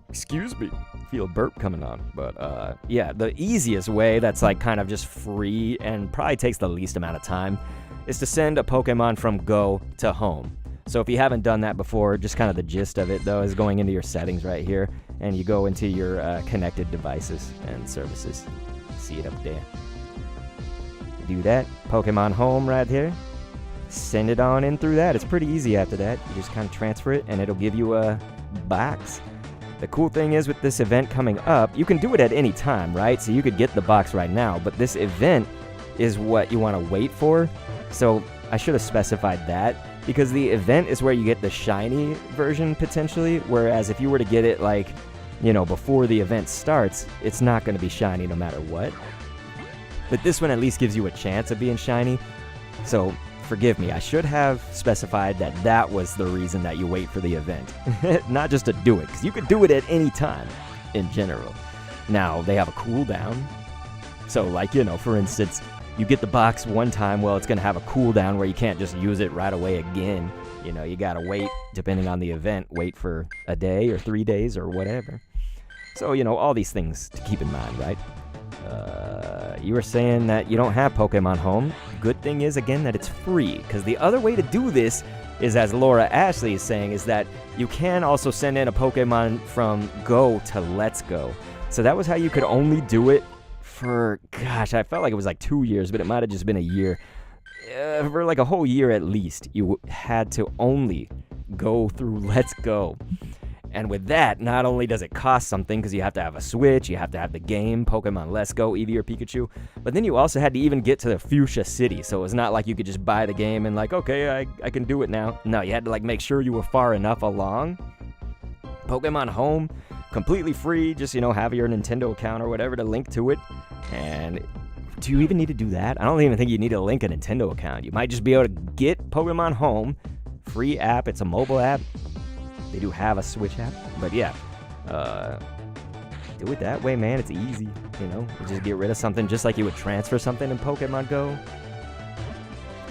excuse me, feel a burp coming on. But yeah, the easiest way that's like kind of just free and probably takes the least amount of time is to send a Pokemon from Go to home. So if you haven't done that before, just kind of the gist of it though is going into your settings right here, and you go into your connected devices and services. See it up there. Do that, Pokemon Home right here. Send it on in through that. It's pretty easy after that. You just kind of transfer it and it'll give you a box. The cool thing is with this event coming up, you can do it at any time, right? So you could get the box right now, but this event is what you want to wait for. So I should have specified that, because the event is where you get the shiny version potentially, whereas if you were to get it like, you know, before the event starts, it's not going to be shiny no matter what. But this one at least gives you a chance of being shiny. So forgive me, I should have specified that that was the reason that you wait for the event, not just to do it, because you could do it at any time in general. Now, they have a cooldown. So like, you know, for instance, you get the box one time, well, it's going to have a cooldown where you can't just use it right away again. You know, you got to wait, depending on the event, wait for a day or 3 days or whatever. So, you know, all these things to keep in mind, right? You were saying that you don't have Pokemon Home. Good thing is, again, that it's free, because the other way to do this is, as Laura Ashley is saying, is that you can also send in a Pokemon from Go to Let's Go. So that was how you could only do it for, gosh, I felt like it was like 2 years, but it might have just been a year. For like a whole year at least, you had to only go through Let's Go. And with that, not only does it cost something, because you have to have a Switch, you have to have the game, Pokemon Let's Go, Eevee or Pikachu, but then you also had to even get to the Fuchsia City, so it was not like you could just buy the game and like, okay, I can do it now. No, you had to like make sure you were far enough along. Pokemon Home, completely free, just, you know, have your Nintendo account or whatever to link to it. And do you even need to do that? I don't even think you need to link a Nintendo account. You might just be able to get Pokemon Home, free app, it's a mobile app. They do have a Switch app, but yeah, do it that way, man. It's easy, you know. You just get rid of something just like you would transfer something in Pokemon Go.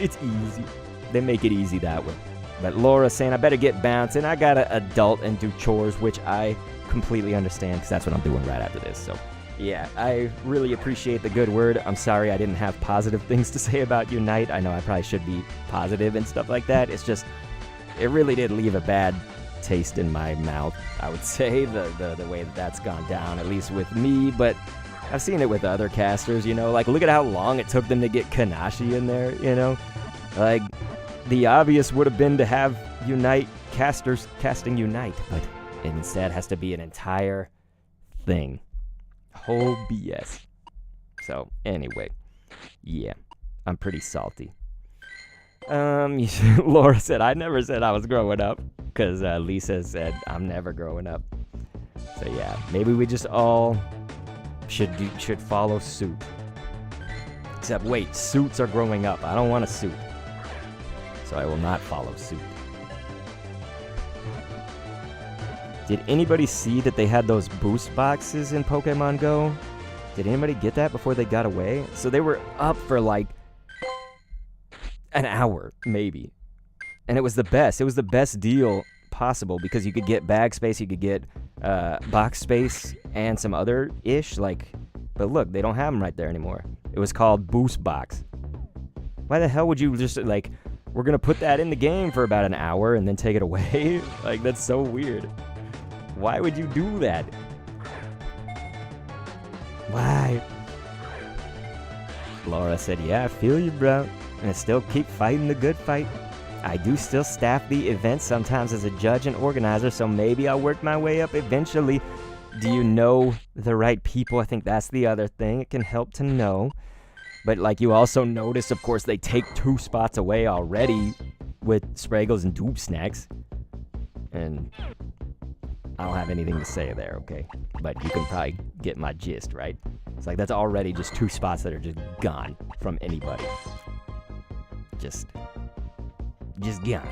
It's easy. They make it easy that way. But Laura's saying I better get bouncing. I gotta adult and do chores, which I completely understand, because that's what I'm doing right after this. So yeah, I really appreciate the good word. I'm sorry I didn't have positive things to say about Unite. I know I probably should be positive and stuff like that. It's just, it really did leave a bad taste in my mouth, I would say, the way that's gone down, at least with me. But I've seen it with other casters, you know, like look at how long it took them to get Kanashi in there, you know. Like the obvious would have been to have Unite casters casting Unite, but it instead has to be an entire thing, whole BS. So anyway, yeah, I'm pretty salty. Laura said, I never said I was growing up, because Lisa said I'm never growing up. So yeah, maybe we just all should follow suit. Except wait, suits are growing up. I don't want a suit, so I will not follow suit. Did anybody see that they had those boost boxes in Pokemon Go? Did anybody get that before they got away? So they were up for like an hour, maybe. And it was the best. It was the best deal possible, because you could get bag space, you could get box space, and some other ish, like, but look, they don't have them right there anymore. It was called Boost Box. Why the hell would you just, like, we're gonna put that in the game for about an hour and then take it away? Like, that's so weird. Why would you do that? Why? Laura said, yeah, I feel you, bro. And I still keep fighting the good fight. I do still staff the event sometimes as a judge and organizer, so maybe I'll work my way up eventually. Do you know the right people? I think that's the other thing. It can help to know. But like you also notice, of course, they take 2 spots away already with Spraggles and Doob Snacks. And I don't have anything to say there, okay? But you can probably get my gist, right? It's like that's already just 2 spots that are just gone from anybody. Just gone.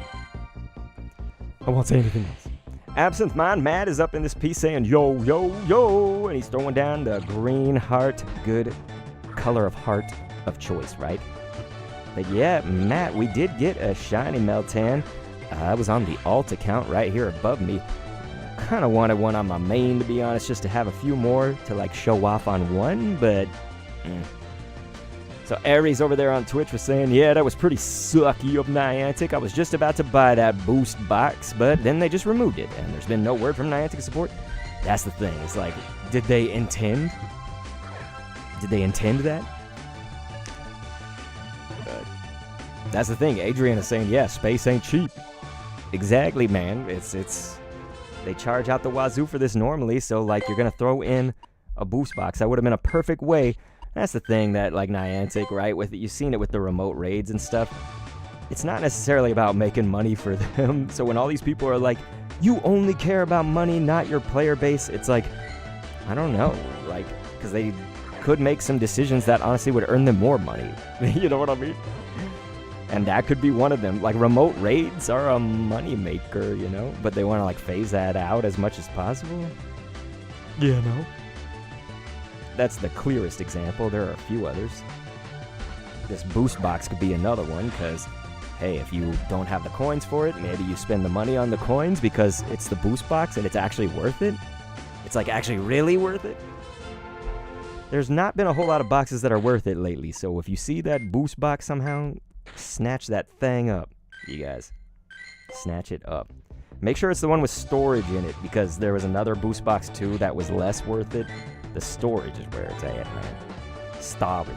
I won't say anything else. Absinthe Mind Matt is up in this piece saying, yo, yo, yo, and he's throwing down the green heart, good color of heart of choice, right? But yeah, Matt, we did get a shiny Meltan. I was on the alt account right here above me. Kind of wanted one on my main, to be honest, just to have a few more to like show off on one, but So Aries over there on Twitch was saying, yeah, that was pretty sucky of Niantic. I was just about to buy that boost box, but then they just removed it, and there's been no word from Niantic support. That's the thing. It's like, did they intend? Did they intend that? That's the thing. Adrian is saying, yeah, space ain't cheap. Exactly, man. It's they charge out the wazoo for this normally, so like you're gonna throw in a boost box. That would have been a perfect way. That's the thing that like Niantic, right? With you've seen it with the remote raids and stuff. It's not necessarily about making money for them. So when all these people are like, you only care about money, not your player base, it's like, I don't know, like, because they could make some decisions that honestly would earn them more money. You know what I mean? And that could be one of them. Like, remote raids are a money maker, you know? But they want to, like, phase that out as much as possible. You know? That's the clearest example. There are a few others. This boost box could be another one, because, hey, if you don't have the coins for it, maybe you spend the money on the coins because it's the boost box and it's actually worth it. It's, like, actually really worth it. There's not been a whole lot of boxes that are worth it lately, so if you see that boost box somehow, snatch that thing up, you guys. Snatch it up. Make sure it's the one with storage in it, because there was another boost box too that was less worth it. The storage is where it's at, man. Storage.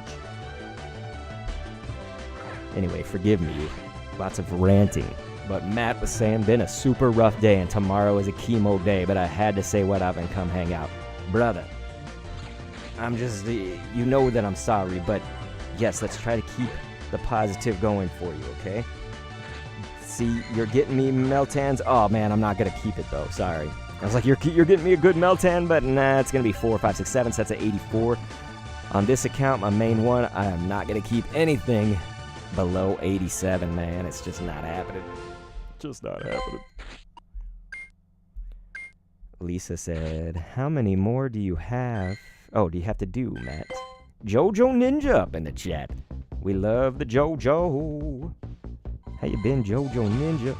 Anyway, forgive me. Lots of ranting. But Matt was saying, been a super rough day, and tomorrow is a chemo day, but I had to say what up and come hang out. Brother, I'm just, you know that I'm sorry, but yes, let's try to keep the positive going for you, okay? See, you're getting me Meltans. Oh man, I'm not gonna keep it though. Sorry. I was like, you're getting me a good Meltan, but nah, it's gonna be 4, 5, 6, 7 sets of 84. On this account, my main one, I am not gonna keep anything below 87, man. It's just not happening. Just not happening. Lisa said, how many more do you have? Oh, do you have to do, Matt? Jojo Ninja up in the chat. We love the Jojo. How you been, Jojo Ninja?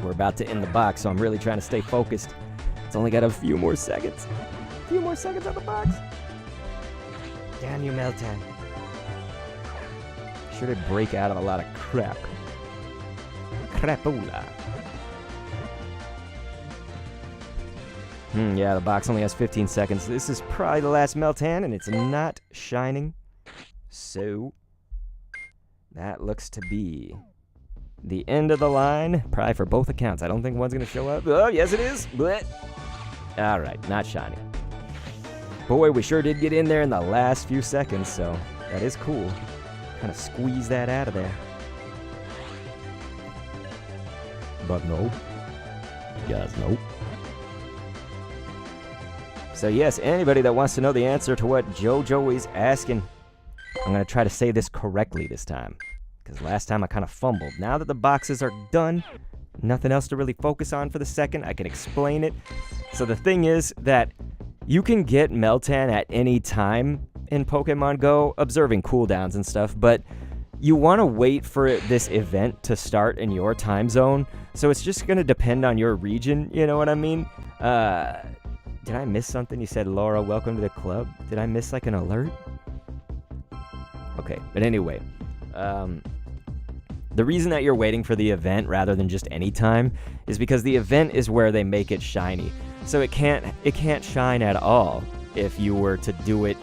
We're about to end the box, so I'm really trying to stay focused. It's only got a few more seconds. A few more seconds on the box. Damn you, Meltan. Sure did break out of a lot of crap. Crapula. Yeah, the box only has 15 seconds. This is probably the last Meltan, and it's not shining. So, that looks to be the end of the line, probably for both accounts. I don't think one's going to show up. Oh, yes it is. Blech. All right, not shining. Boy, we sure did get in there in the last few seconds, so that is cool. Kind of squeeze that out of there. But no. You guys, nope. So yes, anybody that wants to know the answer to what Jojo is asking, I'm going to try to say this correctly this time, because last time I kind of fumbled. Now that the boxes are done, nothing else to really focus on for the second, I can explain it. So the thing is that you can get Meltan at any time in Pokemon Go, observing cooldowns and stuff, but you want to wait for this event to start in your time zone, so it's just going to depend on your region, you know what I mean? Did I miss something? You said, Laura, welcome to the club. Did I miss like an alert? Okay, but anyway, the reason that you're waiting for the event rather than just any time is because the event is where they make it shiny. So it can't shine at all if you were to do it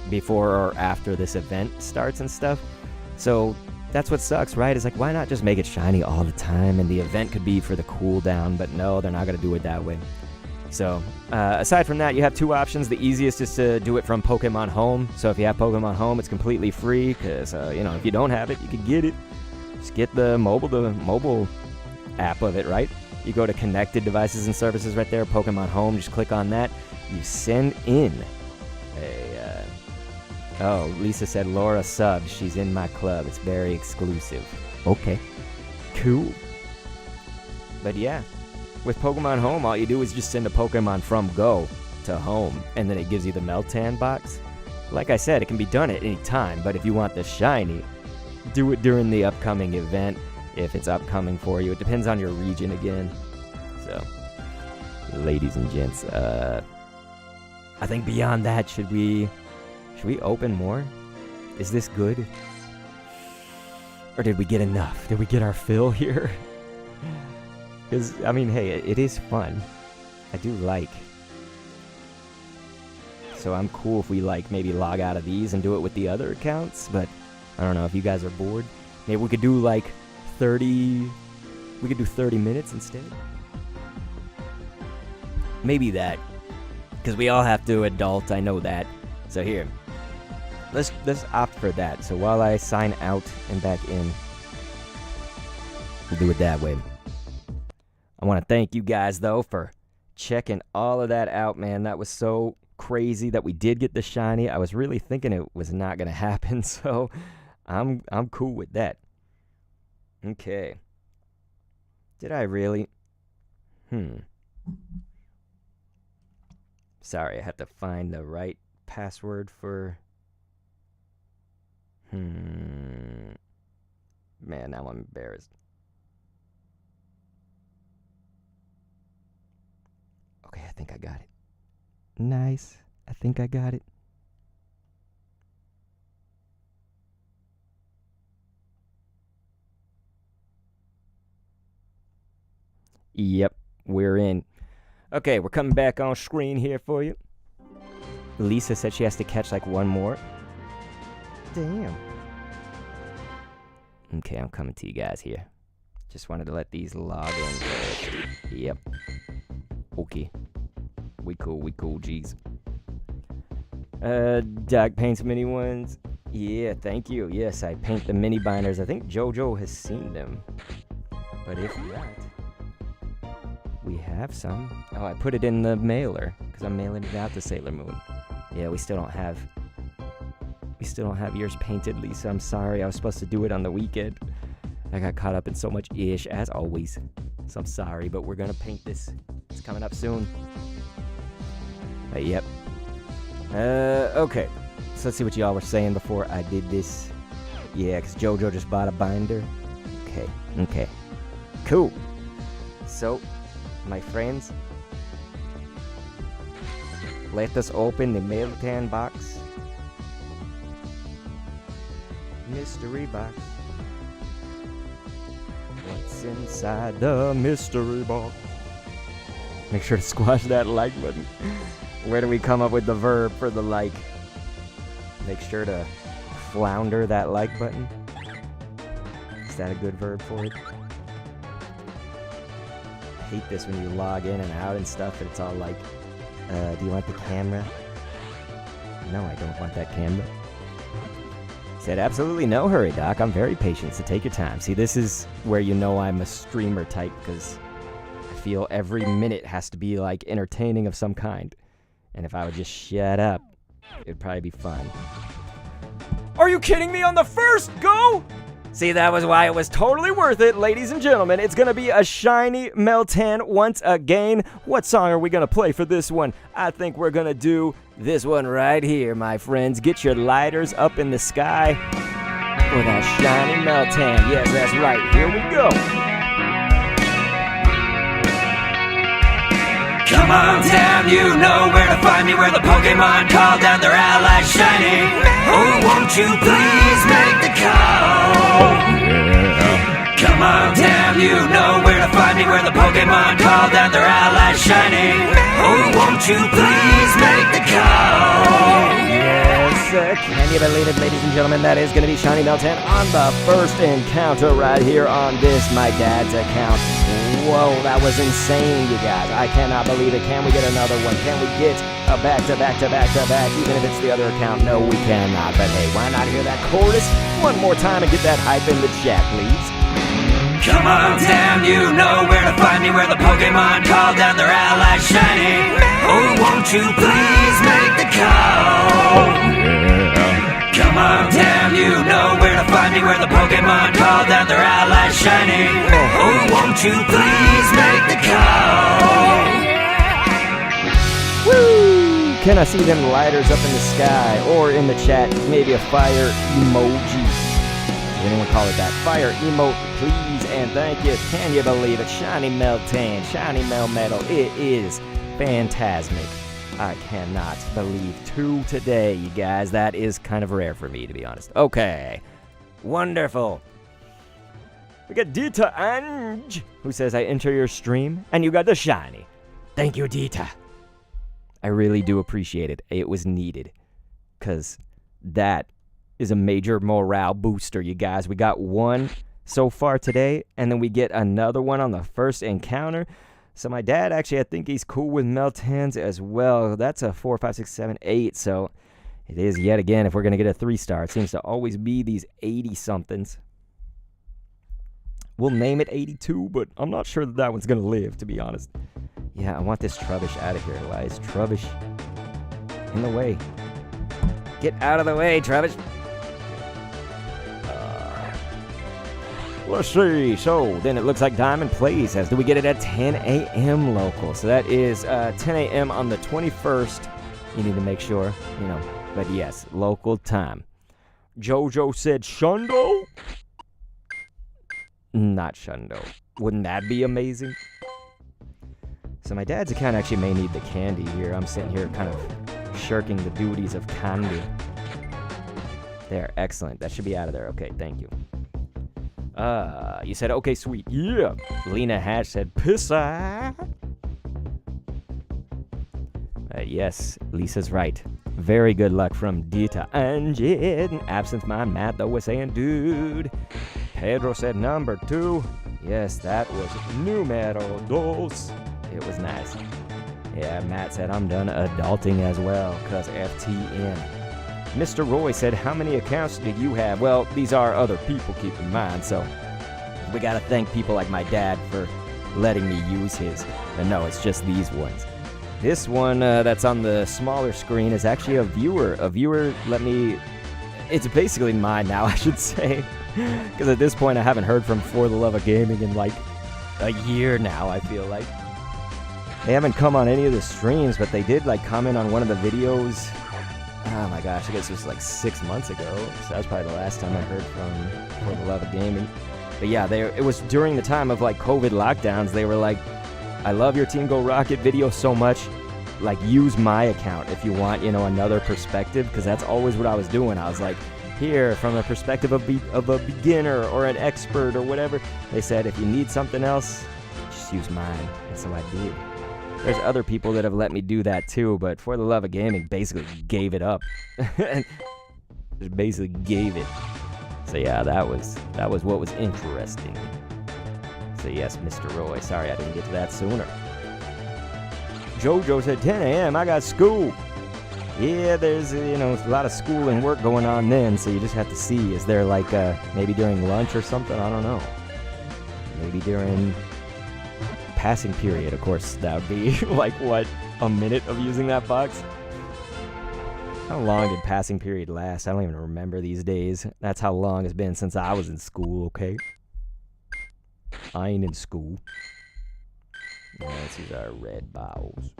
before or after this event starts and stuff. So that's what sucks, right? It's like, why not just make it shiny all the time? And the event could be for the cooldown, but no, they're not going to do it that way. So, aside from that, you have two options. The easiest is to do it from Pokemon Home. So if you have Pokemon Home, it's completely free, because, if you don't have it, you can get it. Just get the mobile app of it, right? You go to Connected Devices and Services right there, Pokemon Home, just click on that. You send in oh, Lisa said Laura subbed. She's in my club. It's very exclusive. Okay. Cool. But yeah. With Pokemon Home, all you do is just send a Pokemon from Go to Home, and then it gives you the Meltan box. Like I said, it can be done at any time, but if you want the shiny, do it during the upcoming event. if it's upcoming for you. It depends on your region again. So, ladies and gents, I think beyond that, should we open more? Is this good? Or did we get enough? Did we get our fill here? Because, I mean, hey, it is fun. I do like. So I'm cool if we, like, maybe log out of these and do it with the other accounts. But I don't know if you guys are bored. Maybe we could do, like, 30... We could do 30 minutes instead. Maybe that. Because we all have to adult, I know that. So here. Let's opt for that. So while I sign out and back in, we'll do it that way. I want to thank you guys, though, for checking all of that out, man. That was so crazy that we did get the shiny. I was really thinking it was not going to happen, so I'm cool with that. Okay. Did I really? Sorry, I have to find the right password for... Man, now I'm embarrassed. Okay, I think I got it. Nice. I think I got it. Yep, we're in. Okay, we're coming back on screen here for you. Lisa said she has to catch like one more. Damn. Okay, I'm coming to you guys here. Just wanted to let these log in first. Yep. Okay. We cool, geez. Doc paints mini ones. Yeah, thank you. Yes, I paint the mini binders. I think JoJo has seen them. But if not, we have some. Oh, I put it in the mailer because I'm mailing it out to Sailor Moon. Yeah, we still don't have yours painted, Lisa. I'm sorry. I was supposed to do it on the weekend. I got caught up in so much ish, as always. So I'm sorry, but we're gonna paint this. It's coming up soon. Yep. Okay. So let's see what y'all were saying before I did this. Yeah, because JoJo just bought a binder. Okay. Cool. So, my friends, let us open the Meltan box. Mystery box. What's inside the mystery box? Make sure to squash that like button. Where do we come up with the verb for the like? Make sure to flounder that like button. Is that a good verb for it? I hate this when you log in and out and stuff, and it's all like, do you want the camera? No, I don't want that camera. Said, absolutely no hurry, Doc. I'm very patient, so take your time. See, this is where you know I'm a streamer type, because I feel every minute has to be, like, entertaining of some kind. And if I would just shut up, it'd probably be fun. Are you kidding me on the first go? See, that was why it was totally worth it, ladies and gentlemen. It's going to be a shiny Meltan once again. What song are we going to play for this one? I think we're going to do this one right here, my friends. Get your lighters up in the sky for that shiny Meltan. Yes, that's right. Here we go. Come on down, you know where to find me, where the Pokemon call down their allies shiny. Oh, won't you please make the call? Yeah. Come on down, you know where to find me, where the Pokemon call down their allies shiny. Oh, won't you please make the call? Yes, can you believe it, ladies and gentlemen? That is going to be shiny Meltan on the first encounter right here on this, my dad's account. Whoa, that was insane, you guys. I cannot believe it. Can we get another one? Can we get a back-to-back-to-back-to-back, even if it's the other account? No, we cannot. But hey, why not hear that chorus one more time and get that hype in the chat, please? Come on down, you know where to find me, where the Pokemon call down their allies shiny. Oh, won't you please make the call? Yeah. Come on down, you know where to find me, where the Pokemon call down their allies shiny. Oh, won't you please make the call? Woo! Can I see them lighters up in the sky or in the chat? Maybe a fire emoji. Does anyone call it that? Fire emote, please, and thank you. Can you believe it? Shiny Meltan, shiny Melmetal. It is phantasmic. I cannot believe 2 today, you guys. That is kind of rare for me, to be honest. Okay. Wonderful. We got Dita Ange, who says, I enter your stream, and you got the shiny. Thank you, Dita. I really do appreciate it. It was needed. Because that is a major morale booster, you guys. We got one so far today, and then we get another one on the first encounter. So my dad, actually, I think he's cool with Meltans as well. That's a 4, 5, 6, 7, 8. So it is yet again, if we're going to get a 3-star, it seems to always be these 80-somethings. We'll name it 82, but I'm not sure that one's going to live, to be honest. Yeah, I want this Trubbish out of here. Why is Trubbish in the way? Get out of the way, Trubbish. Let's see. So then it looks like Diamond Plays says, do we get it at 10 a.m. local? So that is 10 a.m. on the 21st. You need to make sure, But yes, local time. Jojo said Shundo? Not Shundo. Wouldn't that be amazing? So my dad's account actually may need the candy here. I'm sitting here kind of shirking the duties of candy. There, excellent. That should be out of there. Okay, thank you. You said, okay, sweet. Yeah. Lena Hatch said, pissa. Yes, Lisa's right. Very good luck from Dita Anjin. Absence Mind Matt, though, was saying, dude. Pedro said number 2. Yes, that was numero dos. It was nice. Yeah, Matt said, I'm done adulting as well, because FTN. Mr. Roy said, how many accounts did you have? Well, these are other people, keep in mind, so we gotta thank people like my dad for letting me use his. But no, it's just these ones. This one that's on the smaller screen is actually a viewer. A viewer let me... It's basically mine now, I should say. Because at this point, I haven't heard from For the Love of Gaming in like a year now, I feel like. They haven't come on any of the streams, but they did like comment on one of the videos. Oh my gosh, I guess it was like 6 months ago. So that's probably the last time I heard from For the Love of Gaming. But yeah, it was during the time of like COVID lockdowns. They were like, I love your Team Go Rocket video so much. Like, use my account if you want, another perspective. Because that's always what I was doing. I was like, here, from the perspective of a beginner or an expert or whatever. They said, if you need something else, just use mine. And so I did. There's other people that have let me do that too, but For the Love of Gaming basically gave it up. Just basically gave it. So yeah, that was what was interesting. So yes, Mr. Roy, sorry I didn't get to that sooner. Jojo said 10 a.m. I got school. Yeah, there's a lot of school and work going on then, so you just have to see. Is there like maybe during lunch or something? I don't know. Maybe during passing period, of course, that would be like what, a minute of using that box? How long did passing period last? I don't even remember these days. That's how long it's been since I was in school, okay? I ain't in school. Yeah, let's use our red bows.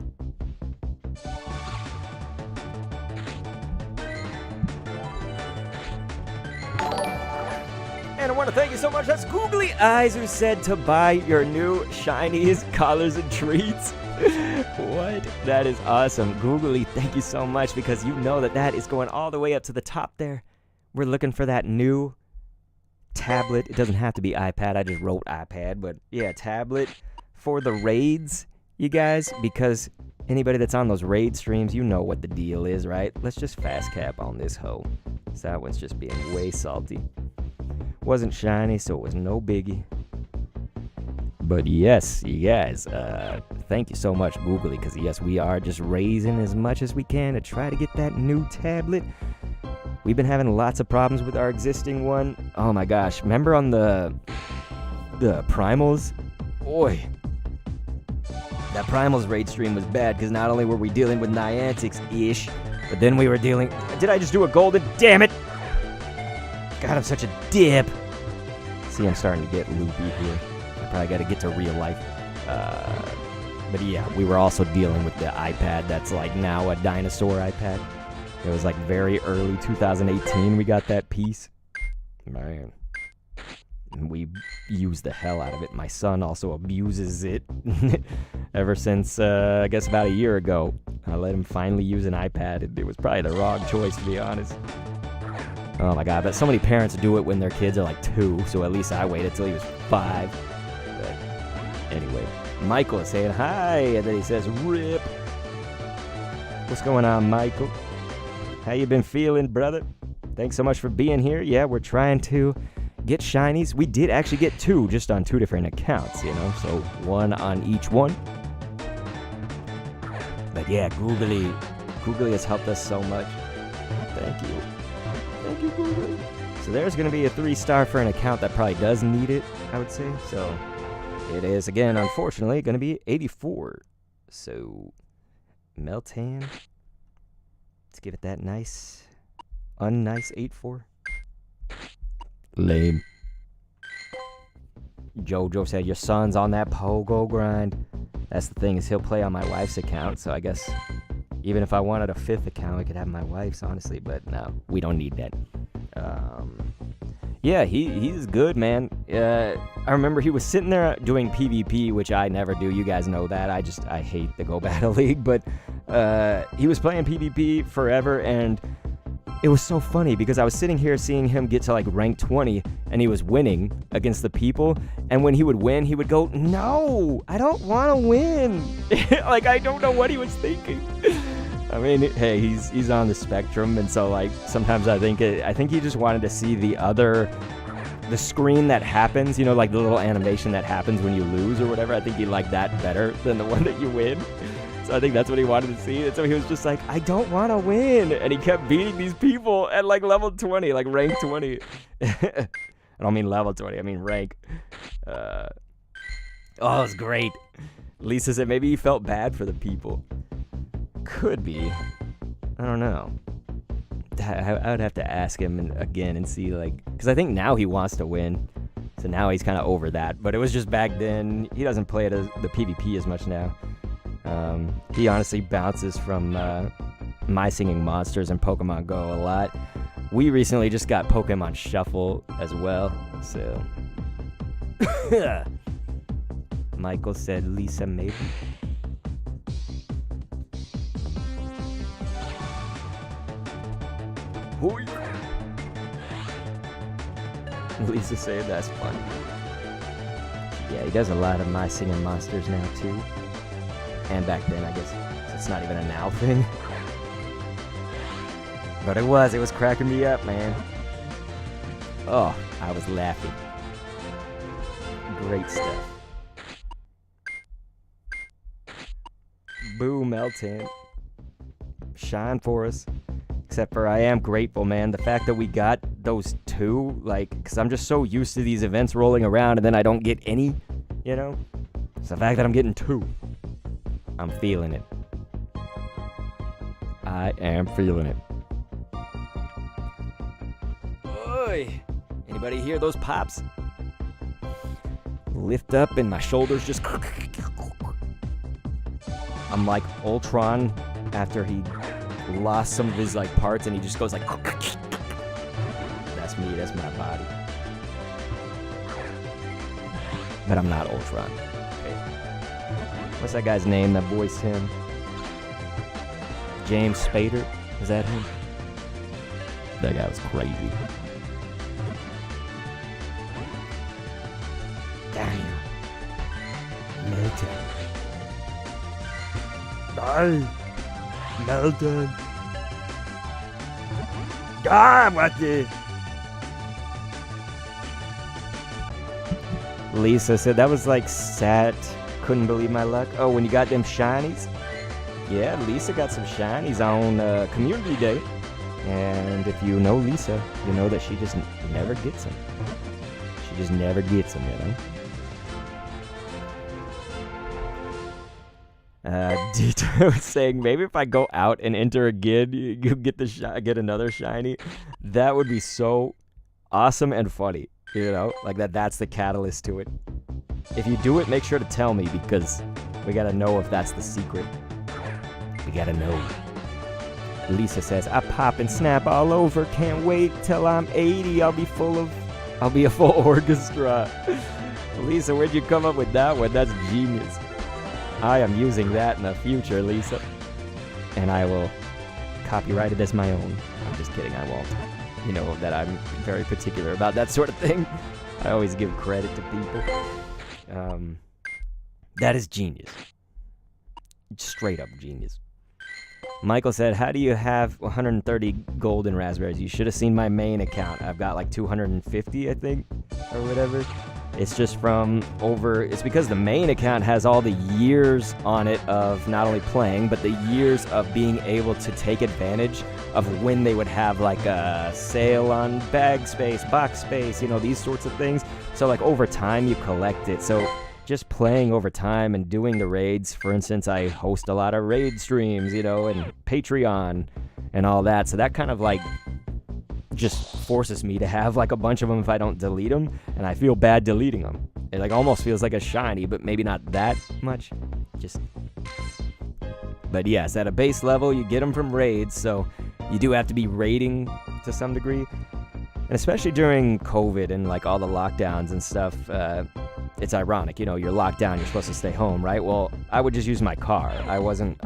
And I want to thank you so much. That's Googly Eyes who said to buy your new shinies, collars, and treats. What? That is awesome. Googly, thank you so much because you know that is going all the way up to the top there. We're looking for that new tablet. It doesn't have to be iPad. I just wrote iPad, but yeah, tablet for the raids, you guys, because anybody that's on those raid streams, you know what the deal is, right? Let's just fast cap on this hoe. So that one's just being way salty. Wasn't shiny, so it was no biggie. But yes, you guys, thank you so much, Googly, because yes, we are just raising as much as we can to try to get that new tablet. We've been having lots of problems with our existing one. Oh my gosh, remember on the Primals? Boy, that Primals raid stream was bad, because not only were we dealing with Niantics-ish, but then we were dealing... Did I just do a golden? Damn it! God, I'm such a dip. See, I'm starting to get loopy here. I probably got to get to real life. But yeah, we were also dealing with the iPad that's like now a dinosaur iPad. It was like very early 2018 we got that piece. Man, we use the hell out of it. My son also abuses it ever since, I guess, about a year ago. I let him finally use an iPad. It was probably the wrong choice, to be honest. Oh my god, but so many parents do it when their kids are like 2, so at least I waited till he was 5. But anyway, Michael is saying hi, and then he says, RIP. What's going on, Michael? How you been feeling, brother? Thanks so much for being here. Yeah, we're trying to get shinies. We did actually get 2, just on 2 different accounts, you know, so 1 on each one. But yeah, Googly has helped us so much. Thank you. Thank you, Googly. So there's going to be a 3-star for an account that probably does need it, I would say. So it is, again, unfortunately, going to be 84. So Meltan. Let's give it that nice, unnice 8-4. Lame. Jojo said, your son's on that pogo grind. That's the thing, is he'll play on my wife's account, so I guess even if I wanted a 5th account, I could have my wife's, honestly, but no, we don't need that. Yeah, he's good, man. I remember he was sitting there doing PvP, which I never do. You guys know that. I hate the Go Battle League, but he was playing PvP forever, and it was so funny because I was sitting here seeing him get to like rank 20 and he was winning against the people, and when he would win he would go, no, I don't want to win. Like, I don't know what he was thinking. I mean, hey, he's on the spectrum, and so like sometimes I think he just wanted to see the screen that happens, you know, like the little animation that happens when you lose or whatever. I think he liked that better than the one that you win. So I think that's what he wanted to see. And so he was just like, I don't want to win. And he kept beating these people at like level 20, like rank 20. I don't mean level 20, I mean rank. Oh, it was great. Lisa said maybe he felt bad for the people. Could be. I don't know. I would have to ask him again and see, like, because I think now he wants to win. So now he's kind of over that. But it was just back then. He doesn't play it as the PvP as much now. He honestly bounces from My Singing Monsters and Pokemon Go a lot. We recently just got Pokemon Shuffle as well, so... Michael said Lisa maybe. Lisa said that's funny. Yeah, he does a lot of My Singing Monsters now too. And back then, I guess. So it's not even a now thing. But it was cracking me up, man. Oh, I was laughing. Great stuff. Boo, Meltan. Shine for us. Except for I am grateful, man. The fact that we got those 2, like, because I'm just so used to these events rolling around and then I don't get any, you know? It's the fact that I'm getting 2. I'm feeling it. I am feeling it. Oi! Anybody hear those pops? Lift up and my shoulders just... I'm like Ultron after he lost some of his like parts and he just goes like... That's me, that's my body. But I'm not Ultron. Okay. What's that guy's name that voiced him? James Spader? Is that him? That guy was crazy. Damn. Meltan. Die. Meltan. Ah, what the? Lisa said that was like sad. Couldn't believe my luck. Oh, when you got them shinies? Yeah, Lisa got some shinies on Community Day. And if you know Lisa, you know that she just never gets them. She just never gets them, you know? Dito was saying maybe if I go out and enter again, you get get another shiny. That would be so awesome and funny, you know? Like that's the catalyst to it. If you do it, make sure to tell me because we gotta know if that's the secret. We gotta know. Lisa says, I pop and snap all over. Can't wait till I'm 80. I'll be full of I'll be a full orchestra. Lisa, where'd you come up with that one? That's genius. I am using that in the future, Lisa. And I will copyright it as my own. I'm just kidding, I won't. You know that I'm very particular about that sort of thing. I always give credit to people. That is genius. Straight up genius. Michael said, how do you have 130 golden raspberries? You should have seen my main account. I've got like 250, I think, or whatever. It's just it's because the main account has all the years on it of not only playing, but the years of being able to take advantage of when they would have like a sale on bag space, box space, these sorts of things. So like over time you collect it. So just playing over time and doing the raids, for instance, I host a lot of raid streams, and Patreon and all that. So that kind of like just forces me to have like a bunch of them if I don't delete them, and I feel bad deleting them. It like almost feels like a shiny, but maybe not that much. But yes, at a base level, you get them from raids, so you do have to be raiding to some degree. And especially during COVID and like all the lockdowns and stuff, it's ironic, you're locked down, you're supposed to stay home, right? Well, I would just use my car. I wasn't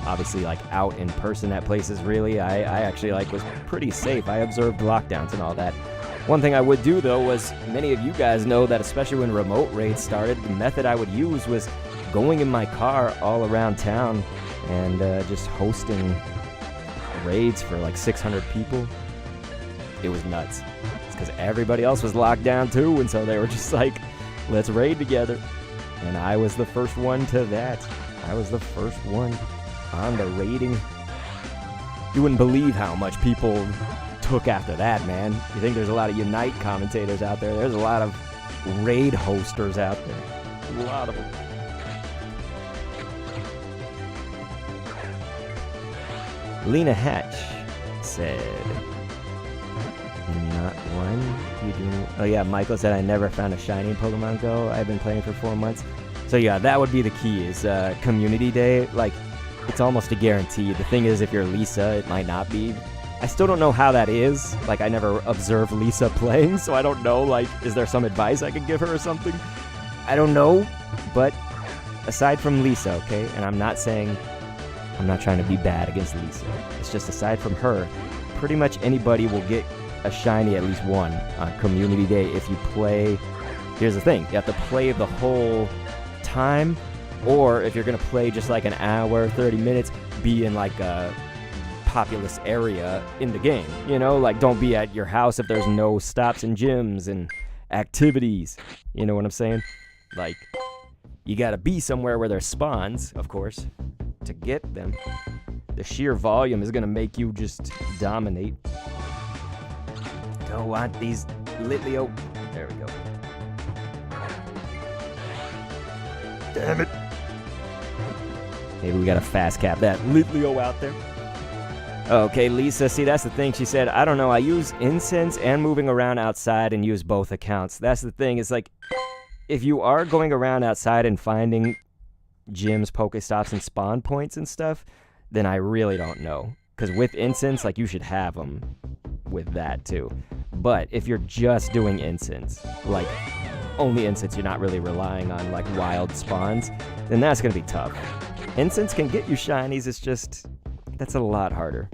obviously like out in person at places really. I actually like was pretty safe. I observed lockdowns and all that. One thing I would do though was, many of you guys know that especially when remote raids started, the method I would use was going in my car all around town and just hosting raids for like 600 people. It was nuts. It's because everybody else was locked down too, and so they were just like, let's raid together. And I was the first one to that. I was the first one on the raiding. You wouldn't believe how much people took after that, man. You think there's a lot of Unite commentators out there? There's a lot of raid hosters out there. A lot of them. Lena Hatch said, not one. You do. Oh yeah, Michael said, I never found a shiny in Pokemon Go. I've been playing for 4 months. So yeah, that would be the key, is community day. Like, it's almost a guarantee. The thing is, if you're Lisa, it might not be. I still don't know how that is. Like, I never observed Lisa playing, so I don't know, like, is there some advice I could give her or something? I don't know, but aside from Lisa, okay, and I'm not trying to be bad against Lisa. It's just aside from her, pretty much anybody will get a shiny at least one on community day if you play. Here's the thing, you have to play the whole time, or if you're gonna play just like an hour, 30 minutes, be in like a populous area in the game, like don't be at your house if there's no stops and gyms and activities, you know what I'm saying? Like, you gotta be somewhere where there's spawns, of course, to get them. The sheer volume is gonna make you just dominate. Don't want these Litleo. There we go. Damn it. Maybe we gotta fast cap that Litleo out there. Okay, Lisa, see, that's the thing. She said, I don't know, I use incense and moving around outside and use both accounts. That's the thing. It's like, if you are going around outside and finding gyms, Pokestops, and spawn points and stuff, then I really don't know. Because with incense, like, you should have them with that too. But if you're just doing incense, like only incense, you're not really relying on like wild spawns, then that's gonna be tough. Incense can get you shinies, it's just, that's a lot harder.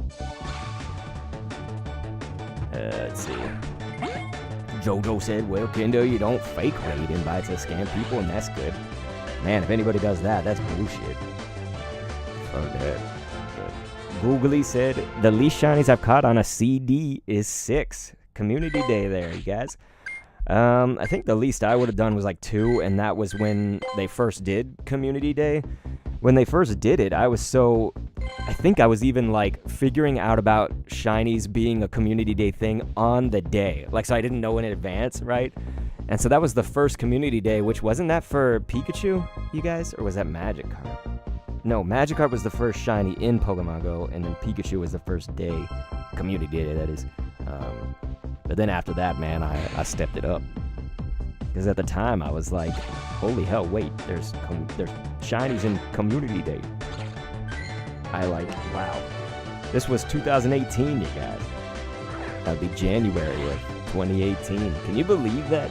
Let's see. Jojo said, well, Kendo, you don't fake raid invites to scam people, and that's good. Man, if anybody does that, that's bullshit. Fuck that. Googly said, the least shinies I've caught on a CD is 6. Community day there, you guys. I think the least I would have done was like 2, and that was when they first did Community Day. When they first did it, I think I was even like figuring out about shinies being a Community Day thing on the day. Like, so I didn't know in advance, right? And so that was the first Community Day, which wasn't that for Pikachu, you guys? Or was that Magikarp? No, Magikarp was the first shiny in Pokemon Go, and then Pikachu was the first day, Community Day, that is. But then after that, man, I stepped it up. Because at the time, I was like, holy hell, wait, there's shinies in Community Day. Wow. This was 2018, you guys. That would be January of 2018. Can you believe that?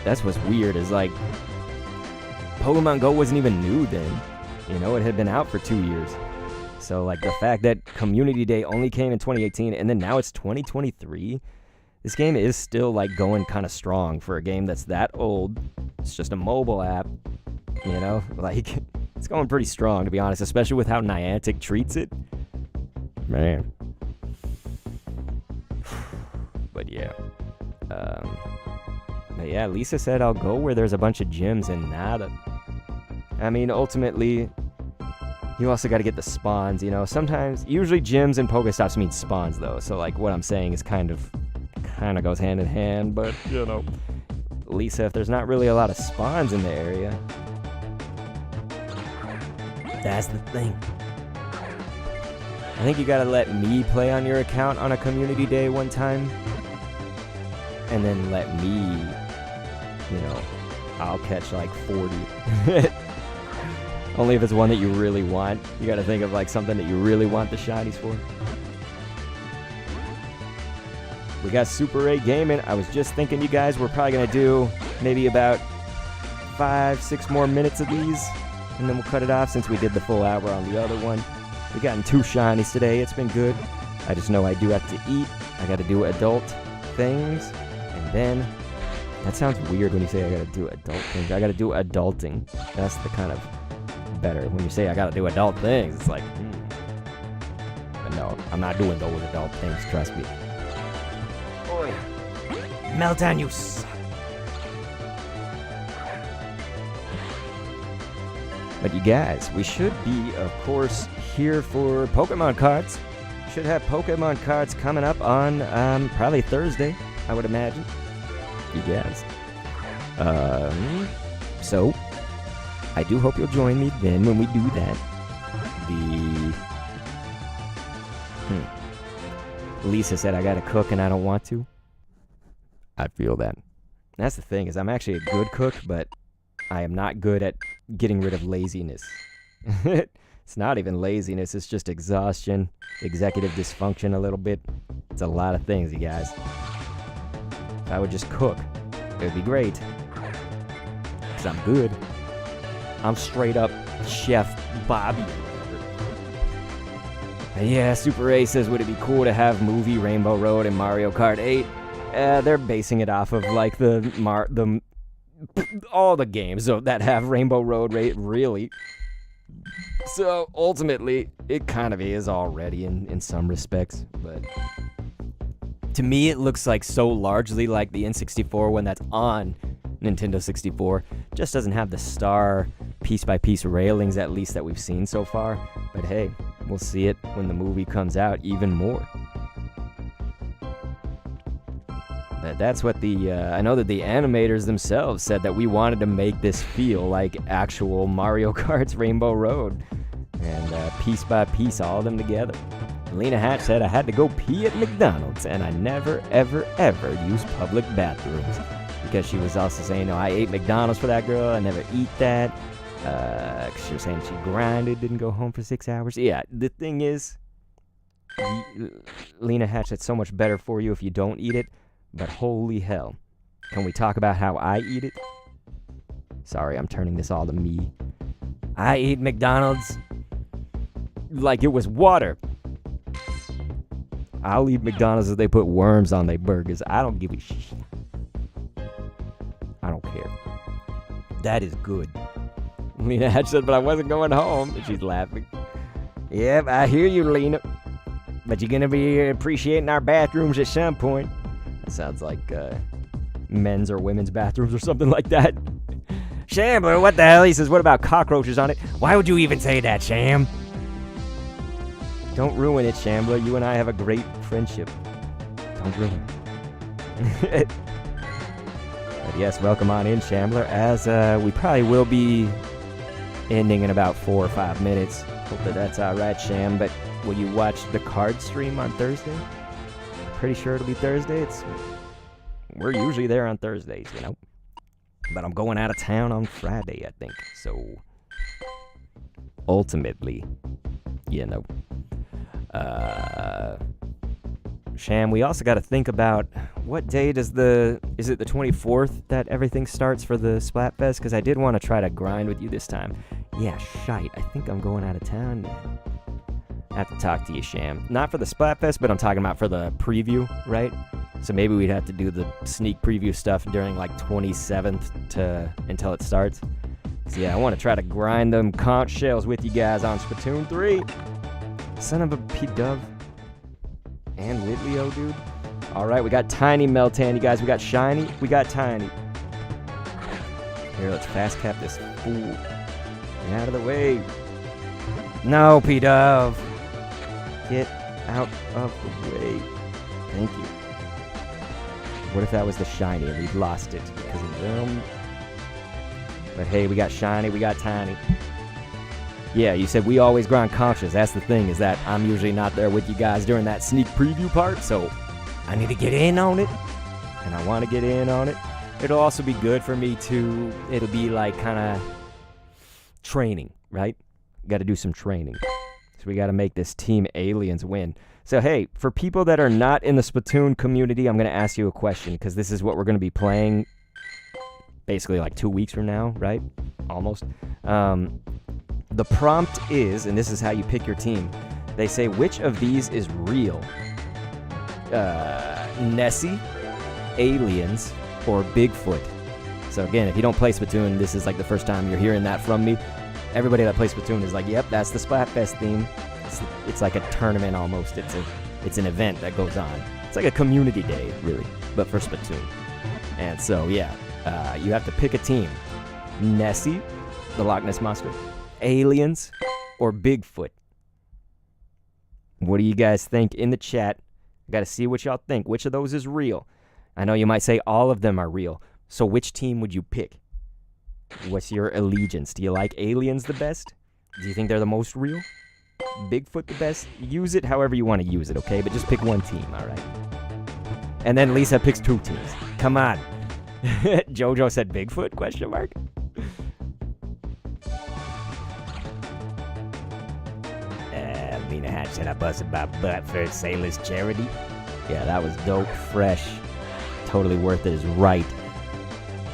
That's what's weird, is like, Pokemon Go wasn't even new then. You know, it had been out for 2 years. So, like, the fact that Community Day only came in 2018, and then now it's 2023, this game is still, like, going kind of strong for a game that's that old. It's just a mobile app, you know? Like, it's going pretty strong, to be honest, especially with how Niantic treats it. Man. But, yeah. But, yeah, Lisa said I'll go where there's a bunch of gyms and nada. I mean, ultimately, you also got to get the spawns, you know? Usually gyms and Pokestops mean spawns, though. So, like, what I'm saying is kind of goes hand in hand. But, you know, Lisa, if there's not really a lot of spawns in the area, that's the thing. I think you got to let me play on your account on a community day one time. And then let me, you know, I'll catch like 40. Only if it's one that you really want. You gotta think of like something that you really want the shinies for. We got Super 8 Gaming. I was just thinking, you guys, we're probably gonna do maybe about 5-6 more minutes of these, and then we'll cut it off since we did the full hour on the other one. We gotten 2 shinies today. It's been good. I just know I do have to eat. I gotta do adult things, and then that sounds weird when you say I gotta do adult things. I gotta do adulting. That's the kind of better. When you say I gotta do adult things, it's like, But no, I'm not doing those adult things, trust me. Boy. Meltan, you suck. But you guys, we should be, of course, here for Pokemon cards. Should have Pokemon cards coming up on probably Thursday, I would imagine. You guys. So I do hope you'll join me then when we do that. Lisa said I gotta cook and I don't want to. I feel that. That's the thing, is I'm actually a good cook, but I am not good at getting rid of laziness. It's not even laziness, it's just exhaustion, executive dysfunction a little bit. It's a lot of things, you guys. If I would just cook, it would be great. Because I'm good. I'm straight up Chef Bobby. Yeah, Super A says, would it be cool to have movie Rainbow Road and Mario Kart 8? They're basing it off of like all the games that have Rainbow Road, really. So ultimately, it kind of is already in some respects, but to me, it looks like so largely like the N64 one that's on Nintendo 64. Just doesn't have the star piece-by-piece railings, at least, that we've seen so far. But hey, we'll see it when the movie comes out even more. But that's what I know that the animators themselves said that we wanted to make this feel like actual Mario Kart's Rainbow Road. And piece by piece, all of them together. Lena Hatch said, I had to go pee at McDonald's, and I never, ever, ever use public bathrooms. Because she was also saying, I ate McDonald's for that girl, I never eat that. She was saying she grinded, didn't go home for 6 hours. Yeah, the thing is, Lena Hatch, it's so much better for you if you don't eat it. But holy hell, can we talk about how I eat it? Sorry, I'm turning this all to me. I eat McDonald's like it was water. I'll eat McDonald's if they put worms on their burgers. I don't give a shit. I don't care. That is good. Lena Hatch said, but I wasn't going home. And she's laughing. Yep, I hear you, Lena. But you're going to be appreciating our bathrooms at some point. That sounds like men's or women's bathrooms or something like that. Shambler, what the hell? He says, what about cockroaches on it? Why would you even say that, Sham? Don't ruin it, Shambler. You and I have a great friendship. Don't ruin it. But yes, welcome on in, Shambler, as we probably will be ending in about 4 or 5 minutes. Hope that's all right, Sham. But will you watch the card stream on Thursday? Pretty sure it'll be Thursday. We're usually there on Thursdays, you know. But I'm going out of town on Friday, I think. So ultimately, you know. Sham, we also got to think about what day is it the 24th that everything starts for the Splatfest? Because I did want to try to grind with you this time. Yeah, shite. I think I'm going out of town, man. I have to talk to you, Sham. Not for the Splatfest, but I'm talking about for the preview, right? So maybe we'd have to do the sneak preview stuff during like 27th until it starts. So yeah, I want to try to grind them conch shells with you guys on Splatoon 3. Son of a P-Dove. And Litleo, dude. Alright, we got Tiny Meltan, you guys. We got Shiny. We got Tiny. Here, let's fast cap this fool. Get out of the way. No, P-Dove. Get out of the way. Thank you. What if that was the Shiny and we'd lost it because of them? But hey, we got Shiny, we got Tiny. Yeah, you said we always grind conches. That's the thing, is that I'm usually not there with you guys during that sneak preview part, so I need to get in on it. And I want to get in on it. It'll also be good for me to, it'll be like kind of training, right? Got to do some training. So we got to make this Team Aliens win. So hey, for people that are not in the Splatoon community, I'm going to ask you a question, because this is what we're going to be playing basically like 2 weeks from now, right? Almost. The prompt is, and this is how you pick your team, they say, which of these is real? Nessie, Aliens, or Bigfoot? So again, if you don't play Splatoon, this is like the first time you're hearing that from me. Everybody that plays Splatoon is like, yep, that's the Splatfest theme. It's like a tournament almost. It's an event that goes on. It's like a community day, really, but for Splatoon. And so, yeah, you have to pick a team. Nessie, the Loch Ness Monster, Aliens, or Bigfoot. What do you guys think in the chat? Got to see what y'all think. Which of those is real? I know you might say all of them are real. So which team would you pick? What's your allegiance? Do you like Aliens the best? Do you think they're the most real? Bigfoot the best? Use it however you want to use it, okay? But just pick one team, all right? And then Lisa picks 2 teams. Come on. Jojo said Bigfoot, question mark? Lena Hatch said I busted my butt for Sailor's Charity. Yeah, that was dope, fresh. Totally worth it is right.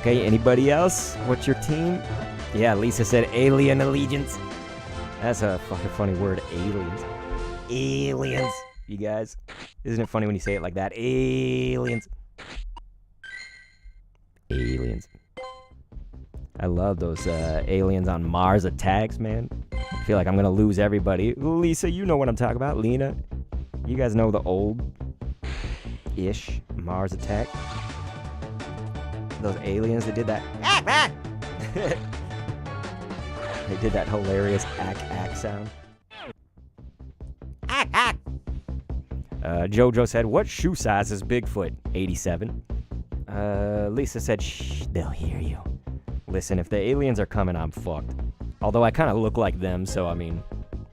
Okay, anybody else? What's your team? Yeah, Lisa said Alien Allegiance. That's a fucking funny word, aliens. Aliens. You guys, isn't it funny when you say it like that? Aliens. Aliens. I love those aliens on Mars attacks, man. I feel like I'm going to lose everybody. Lisa, you know what I'm talking about. Lena, you guys know the old-ish Mars attack. Those aliens that did that. They did that hilarious ack sound. Jojo said, what shoe size is Bigfoot? 87. Lisa said, shh, they'll hear you. Listen, if the aliens are coming, I'm fucked. Although I kind of look like them, so I mean,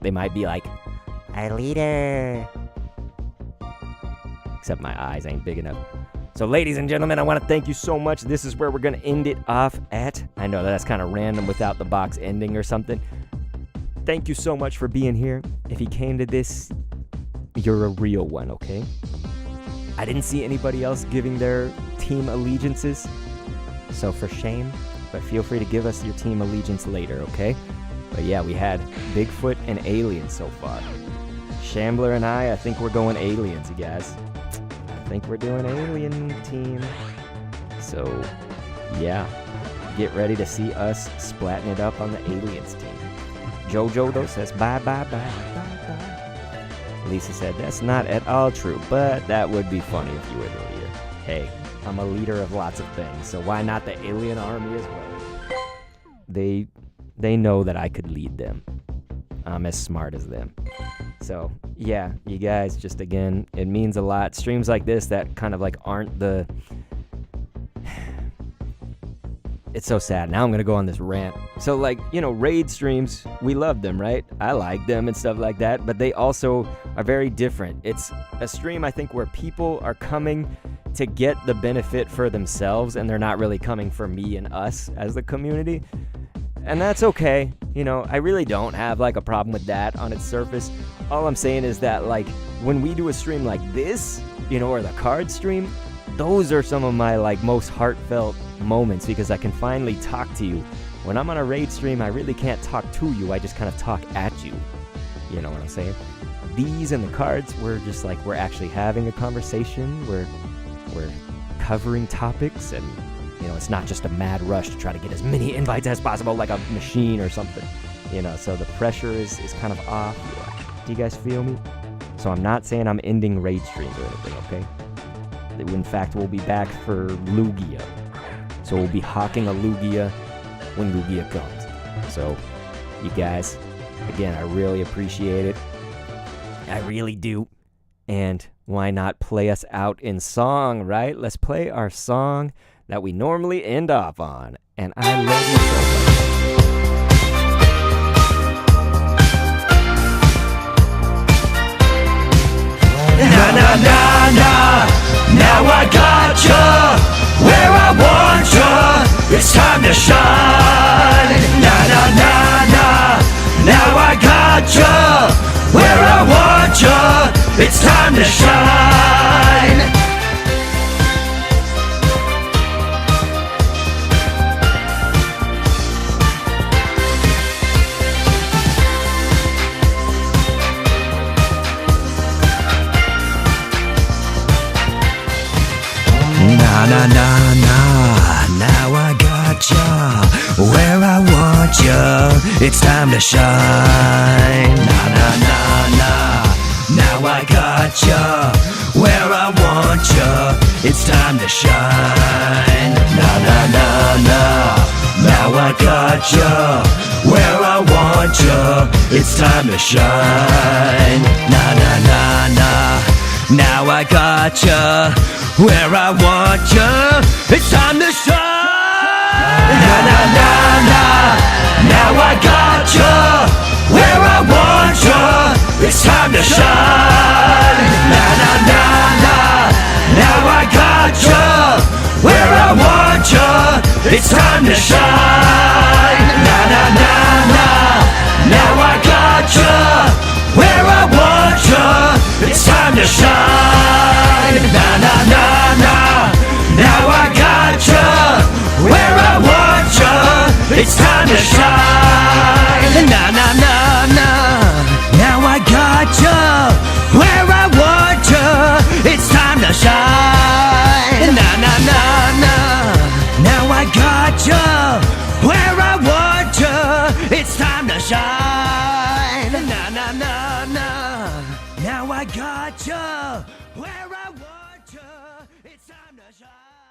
they might be like, our leader. Except my eyes ain't big enough. So ladies and gentlemen, I want to thank you so much. This is where we're going to end it off at. I know that's kind of random without the box ending or something. Thank you so much for being here. If you came to this, you're a real one, okay? I didn't see anybody else giving their team allegiances. So for shame, but feel free to give us your team allegiance later, okay? But yeah, we had Bigfoot and Aliens so far. Shambler and I think we're going Aliens, you guys. I think we're doing Alien team. So, yeah. Get ready to see us splatting it up on the Aliens team. Jojo, though, says bye, bye, bye, bye, bye. Lisa said, that's not at all true, but that would be funny if you were the leader. Hey, I'm a leader of lots of things, so why not the alien army as well? They know that I could lead them. I'm as smart as them. So, yeah, you guys, just again, it means a lot. Streams like this that kind of like aren't the... It's so sad. Now I'm going to go on this rant. So, like, you know, raid streams, we love them, right? I like them and stuff like that, but they also are very different. It's a stream, I think, where people are coming to get the benefit for themselves, and they're not really coming for me and us as the community. And that's okay. You know, I really don't have, like, a problem with that on its surface. All I'm saying is that, like, when we do a stream like this, or the card stream, those are some of my like most heartfelt moments because I can finally talk to you. When I'm on a raid stream, I really can't talk to you. I just kind of talk at you. You know what I'm saying? These and the cards, we're just like, we're actually having a conversation. We're covering topics, and it's not just a mad rush to try to get as many invites as possible like a machine or something. So the pressure is kind of off. Do you guys feel me? So I'm not saying I'm ending raid streams or anything, okay? In fact, we'll be back for Lugia. So we'll be hawking a Lugia when Lugia comes. So, you guys, again, I really appreciate it. I really do. And why not play us out in song, right? Let's play our song that we normally end off on. And I love you so much. Na na na na, now I gotcha, where I want ya, it's time to shine. Na na na na, now I gotcha, where I want ya, it's time to shine. Na na na na, now I gotcha, where I want ya, it's time to shine. Na na na na, now I gotcha, where I want ya, it's time to shine. Na na na na, now I gotcha, where I want ya, it's time to shine. Na na na na, now I gotcha, where I want ya, it's time to shine. Na na na na, now I gotcha, where I want ya, it's time to shine. Na na na na, now I gotcha, where I want ya, it's time to shine. Na na na na, now I gotcha, where I want ya, it's time to shine. Na na na na, now I gotcha, where I want ya, it's time to shine. Na na na na, now I gotcha, where I want ya, it's time to shine. Na na na na, now I gotcha, where I want ya, it's time to shine. Na na na na, now I gotcha, where I want ya, it's time to shine.